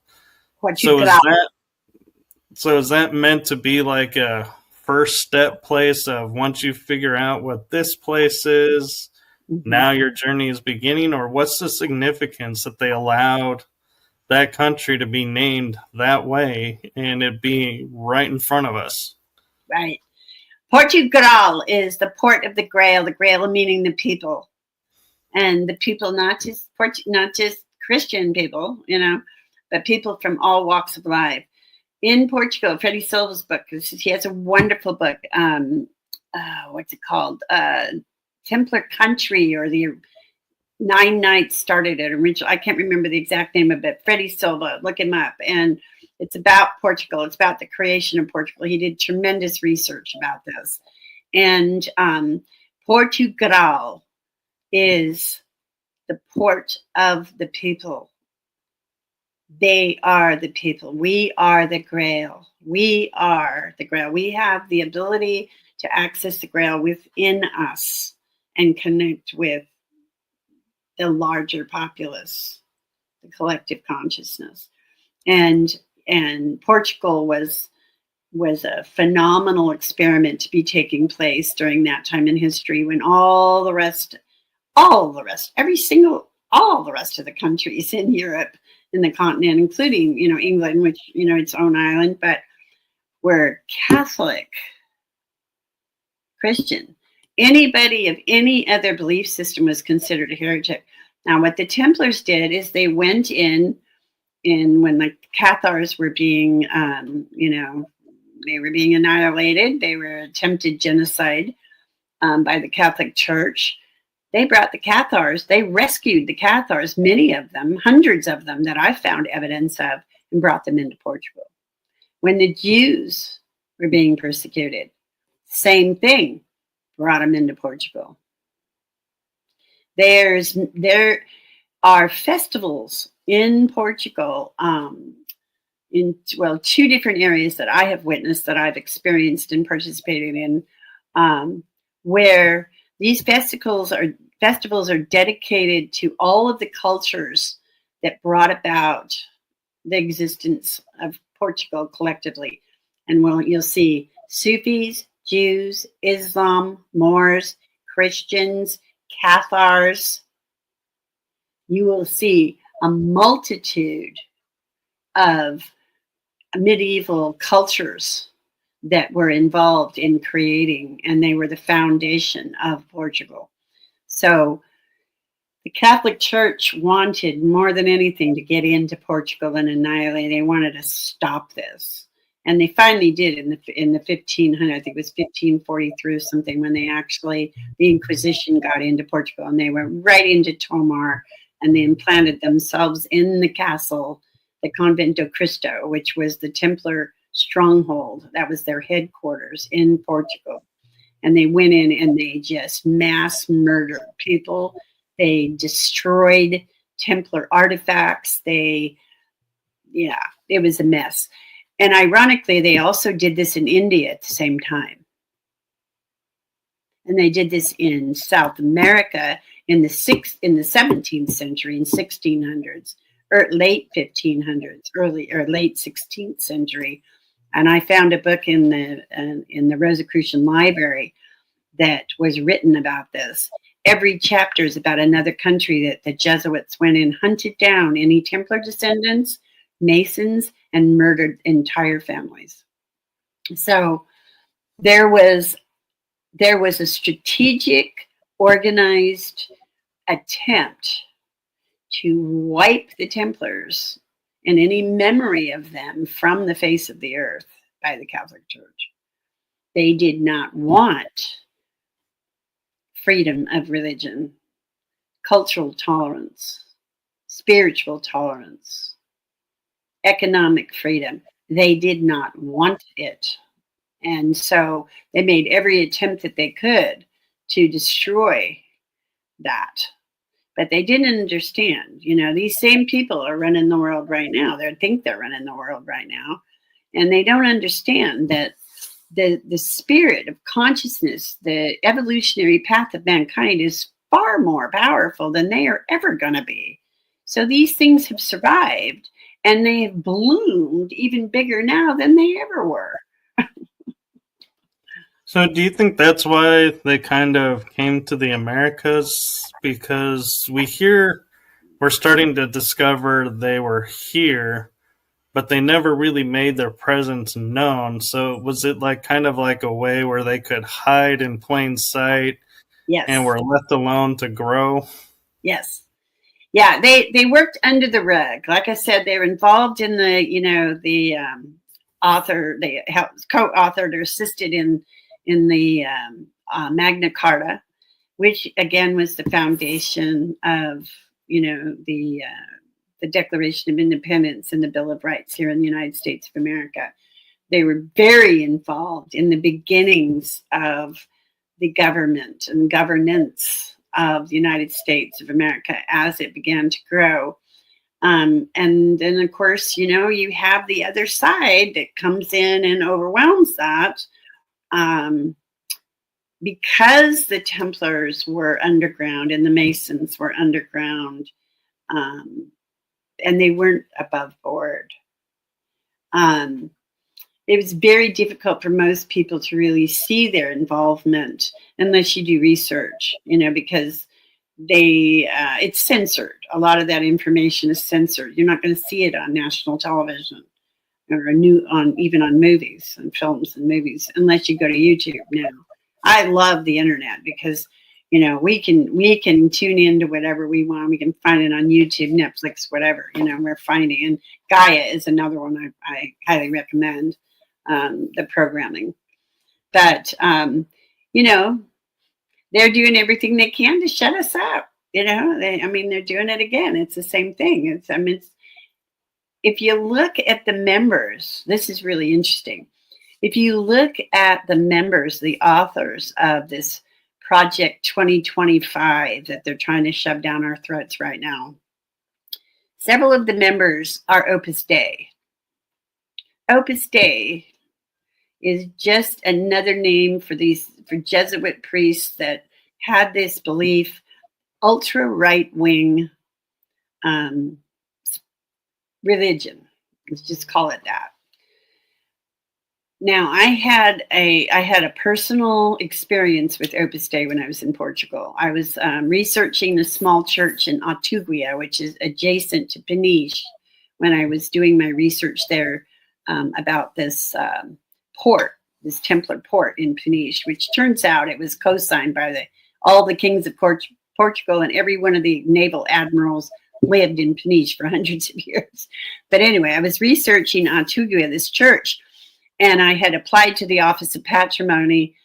So is that meant to be like a first step place of, once you figure out what this place is, now your journey is beginning? Or what's the significance that they allowed that country to be named that way and it be right in front of us? Right. Portugal is the port of the Grail meaning the people. And the people, not just Christian people, but people from all walks of life. In Portugal, Freddie Silva's book, he has a wonderful book. What's it called? Templar Country, or the 9 Nights started it originally. I can't remember the exact name of it. Freddie Silva, look him up. And it's about Portugal. It's about the creation of Portugal. He did tremendous research about this. And Portugal is the port of the people. They are the people. We are the Grail. We are the Grail. We have the ability to access the Grail within us and connect with the larger populace, the collective consciousness. And Portugal was a phenomenal experiment to be taking place during that time in history, when all the rest of the countries in Europe, in the continent, including, England, which, its own island, but were Catholic, Christian. Anybody of any other belief system was considered a heretic. Now, what the Templars did is they went in when the Cathars were being, they were being annihilated. They were attempted genocide by the Catholic Church. They brought the Cathars, they rescued the Cathars, many of them, hundreds of them that I found evidence of, and brought them into Portugal. When the Jews were being persecuted, same thing, brought them into Portugal. There are festivals in Portugal, in 2 different areas that I have witnessed, that I've experienced and participated in, where these festivals are dedicated to all of the cultures that brought about the existence of Portugal collectively. And you'll see Sufis, Jews, Islam, Moors, Christians, Cathars. You will see a multitude of medieval cultures that were involved in creating, and they were the foundation of Portugal. So The Catholic Church wanted more than anything to get into Portugal and annihilate. They wanted to stop this. And they finally did in the 1500, I think it was 1543 or something, when the Inquisition got into Portugal, and they went right into Tomar, and they implanted themselves in the castle, the Convento Cristo, which was the Templar stronghold. That was their headquarters in Portugal. And they went in and they just mass murdered people. They destroyed Templar artifacts. It was a mess. And ironically, they also did this in India at the same time. And they did this in South America in the 17th century, in 1600s, or late 1500s, late 16th century. And I found a book in the Rosicrucian Library that was written about this. Every chapter is about another country that the Jesuits went and hunted down any Templar descendants, Masons, and murdered entire families. So there was a strategic, organized attempt to wipe the Templars and any memory of them from the face of the earth by the Catholic Church. They did not want freedom of religion, cultural tolerance, spiritual tolerance, economic freedom. They did not want it. And so they made every attempt that they could to destroy that. But they didn't understand. These same people are running the world right now. They think they're running the world right now. And they don't understand that the spirit of consciousness, the evolutionary path of mankind, is far more powerful than they are ever going to be. So these things have survived, and they have bloomed even bigger now than they ever were. So do you think that's why they kind of came to the Americas? Because we're starting to discover they were here, but they never really made their presence known. So was it kind of like a way where they could hide in plain sight? Yes. And were left alone to grow? Yes. Yeah, they worked under the rug. Like I said, they were involved in the author. They helped co-authored or assisted in the Magna Carta, which again was the foundation of the Declaration of Independence and the Bill of Rights here in the United States of America. They were very involved in the beginnings of the government and governance of the United States of America as it began to grow. And then, of course, you have the other side that comes in and overwhelms that. Because the Templars were underground and the Masons were underground, and they weren't above board. It was very difficult for most people to really see their involvement unless you do research, because it's censored. A lot of that information is censored. You're not going to see it on national television or even on movies and films and movies unless you go to YouTube now. I love the internet because we can tune into whatever we want. We can find it on YouTube, Netflix, whatever. We're finding. And Gaia is another one I highly recommend, the programming. But they're doing everything they can to shut us up. They're doing it again. It's the same thing. If you look at the members, this is really interesting. If you look at the members, the authors of this Project 2025 that they're trying to shove down our throats right now, several of the members are Opus Dei. Opus Dei is just another name for Jesuit priests that had this belief, ultra right-wing religion. Let's just call it that. Now, I had a personal experience with Opus Dei when I was in Portugal. I was researching a small church in Autuguia, which is adjacent to Peniche, when I was doing my research there about this port, this Templar port in Peniche, which turns out it was co-signed by all the kings of Portugal, and every one of the naval admirals lived in Peniche for hundreds of years. But anyway, I was researching Antigua, this church, and I had applied to the Office of Patrimony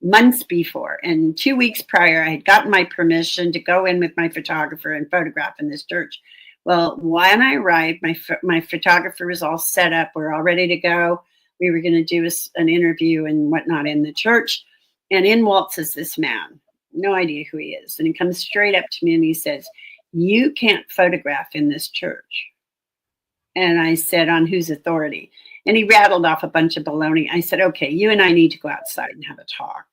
months before. And 2 weeks prior, I had gotten my permission to go in with my photographer and photograph in this church. Well, when I arrived, my photographer was all set up. We're all ready to go. We were going to do an interview and whatnot in the church. And in waltzes this man, no idea who he is. And he comes straight up to me and he says, "You can't photograph in this church." And I said, "On whose authority?" And he rattled off a bunch of baloney. I said, "Okay, you and I need to go outside and have a talk."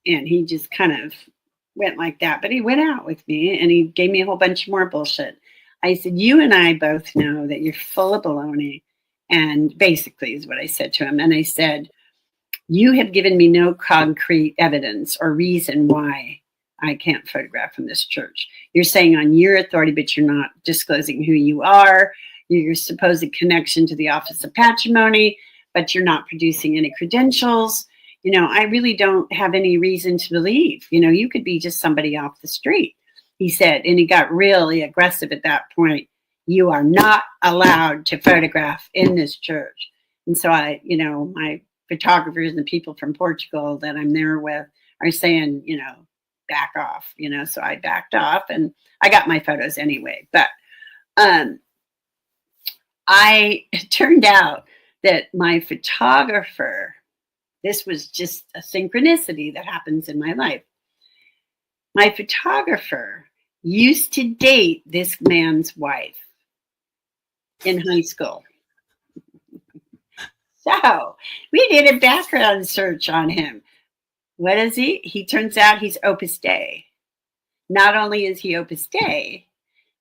And he just kind of went like that. But he went out with me and he gave me a whole bunch more bullshit. I said, "You and I both know that you're full of baloney." And basically is what I said to him. And I said, "You have given me no concrete evidence or reason why I can't photograph from this church. You're saying on your authority, but you're not disclosing who you are. Your supposed connection to the Office of Patrimony, but you're not producing any credentials. You know, I really don't have any reason to believe, you know, you could be just somebody off the street," he said. And he got really aggressive at that point. "You are not allowed to photograph in this church." And so I, you know, my photographers and the people from Portugal that I'm there with are saying, you know, back off, you know, so I backed off and I got my photos anyway. But it turned out that my photographer, this was just a synchronicity that happens in my life. My photographer used to date this man's wife in high school. So we did a background search on him. What is he? He turns out he's Opus Dei. Not only is he Opus Dei,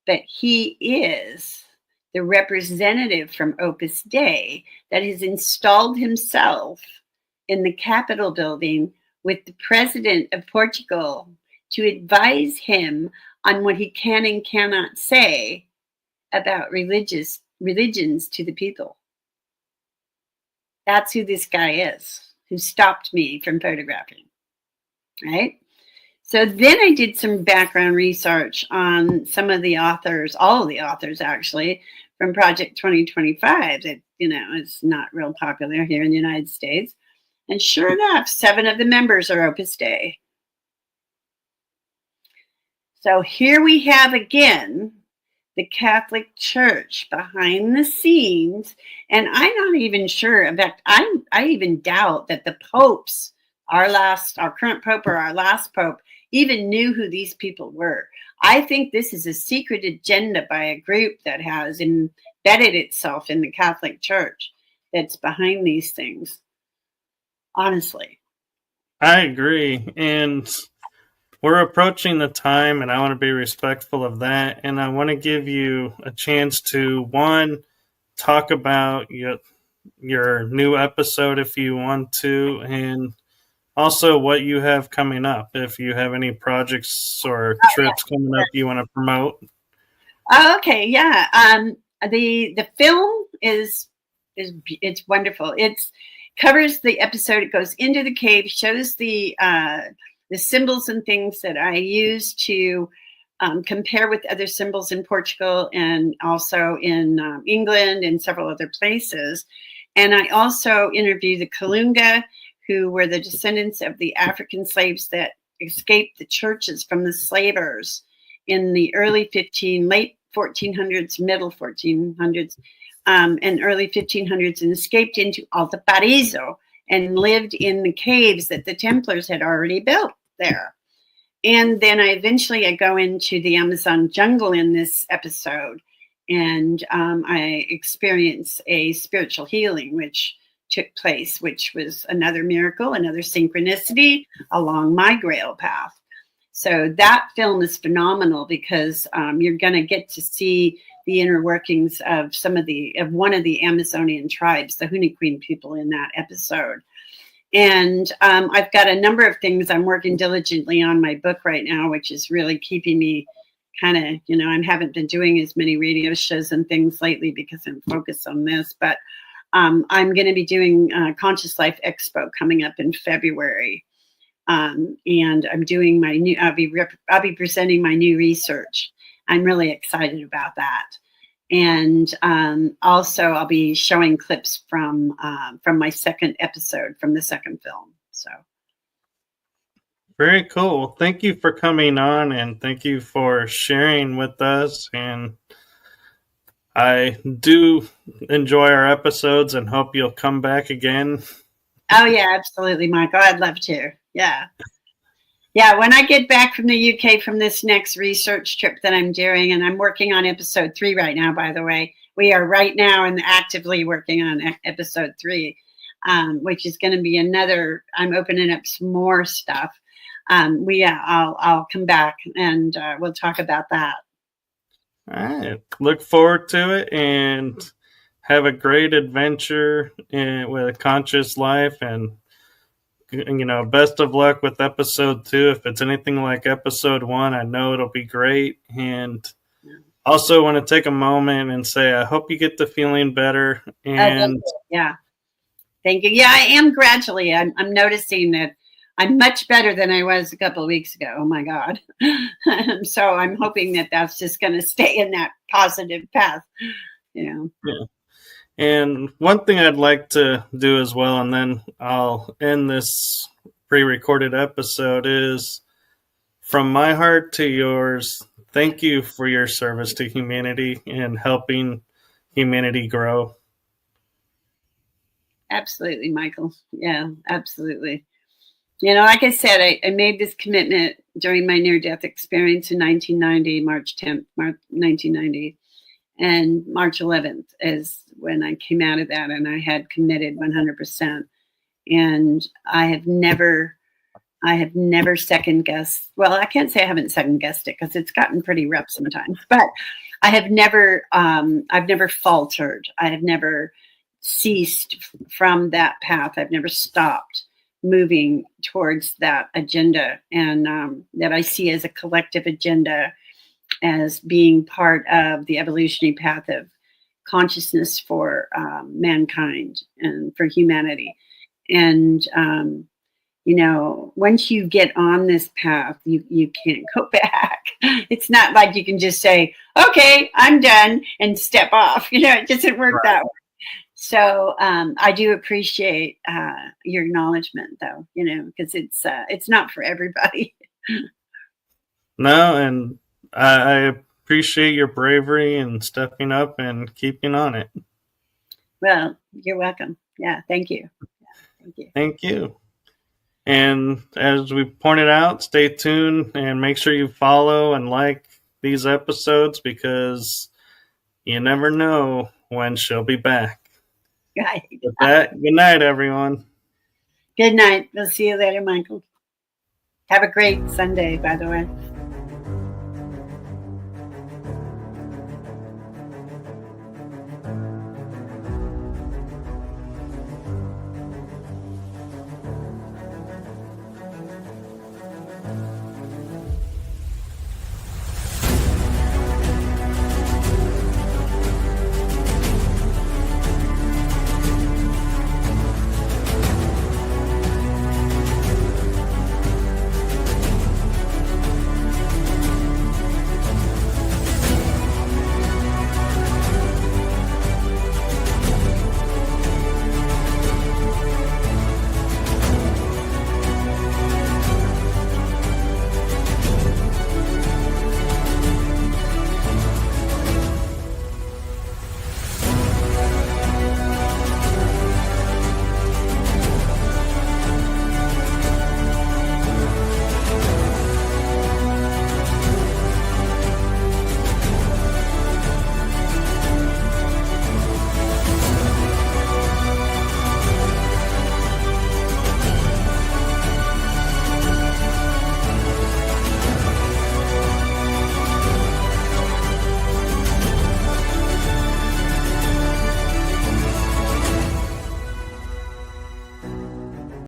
but he is the representative from Opus Dei that has installed himself in the Capitol building with the president of Portugal to advise him on what he can and cannot say about religions to the people. That's who this guy is, who stopped me from photographing, right? So then I did some background research on some of the authors, all of the authors actually, from Project 2025 that, you know, is not real popular here in the United States. And sure enough, 7 of the members are Opus Dei. So here we have again the Catholic Church behind the scenes. And I'm not even sure. In fact, I even doubt that the popes, our current pope or our last pope, even knew who these people were. I think this is a secret agenda by a group that has embedded itself in the Catholic Church that's behind these things. Honestly. I agree. And we're approaching the time, and I want to be respectful of that. And I want to give you a chance to, one, talk about your new episode if you want to, and also what you have coming up. If you have any projects or trips coming up you want to promote. Okay, yeah. The film is it's wonderful. It's covers the episode. It goes into the cave, shows the symbols and things that I use to compare with other symbols in Portugal and also in England and several other places. And I also interview the Kalunga, who were the descendants of the African slaves that escaped the churches from the slavers in the late 1400s, middle 1400s, and early 1500s, and escaped into Alto Paraíso and lived in the caves that the Templars had already built there. And then I go into the Amazon jungle in this episode, and I experience a spiritual healing, which took place, which was another miracle, another synchronicity along my Grail path. So that film is phenomenal because you're going to get to see the inner workings of one of the Amazonian tribes, the Hunniquin people, in that episode. And I've got a number of things I'm working diligently on my book right now, which is really keeping me kind of, I haven't been doing as many radio shows and things lately because I'm focused on this, but I'm going to be doing Conscious Life Expo coming up in February. and I'm doing my new. I'll be presenting my new research. I'm really excited about that. And also, I'll be showing clips from my second episode from the second film. So. Very cool. Thank you for coming on, and thank you for sharing with us. And I do enjoy our episodes and hope you'll come back again. Oh, yeah, absolutely, Michael. I'd love to. Yeah. Yeah, when I get back from the UK from this next research trip that I'm doing, and I'm working on episode 3 right now, by the way. We are right now and actively working on episode 3, which is going to be another, I'm opening up some more stuff. I'll come back and we'll talk about that. All right. Look forward to it and have a great adventure with a conscious life. And, best of luck with episode 2. If it's anything like episode 1, I know it'll be great. And also want to take a moment and say, I hope you get to feeling better. And yeah, thank you. Yeah, I am gradually. I'm noticing that I'm much better than I was a couple of weeks ago. Oh, my God. So I'm hoping that that's just going to stay in that positive path. Yeah. And one thing I'd like to do as well, and then I'll end this pre-recorded episode, is from my heart to yours, thank you for your service to humanity and helping humanity grow. Absolutely, Michael. Yeah, absolutely. Like I said, I made this commitment during my near-death experience in 1990, March 10th, 1990. And March 11th is when I came out of that, and I had committed 100%. And I have never second guessed. Well, I can't say I haven't second guessed it because it's gotten pretty rough sometimes. But I have never, I've never faltered. I have never ceased from that path. I've never stopped moving towards that agenda, and that I see as a collective agenda, as being part of the evolutionary path of consciousness for mankind and for humanity. And, once you get on this path, you can't go back. It's not like you can just say, okay, I'm done, and step off. It doesn't work that way. So I do appreciate your acknowledgement, though, because it's not for everybody. No, and I appreciate your bravery and stepping up and keeping on it. Well, you're welcome. Yeah, thank you. Thank you. Thank you. And as we pointed out, stay tuned and make sure you follow and like these episodes, because you never know when she'll be back. Right. With that, good night, everyone. Good night. We'll see you later, Michael. Have a great Sunday, by the way.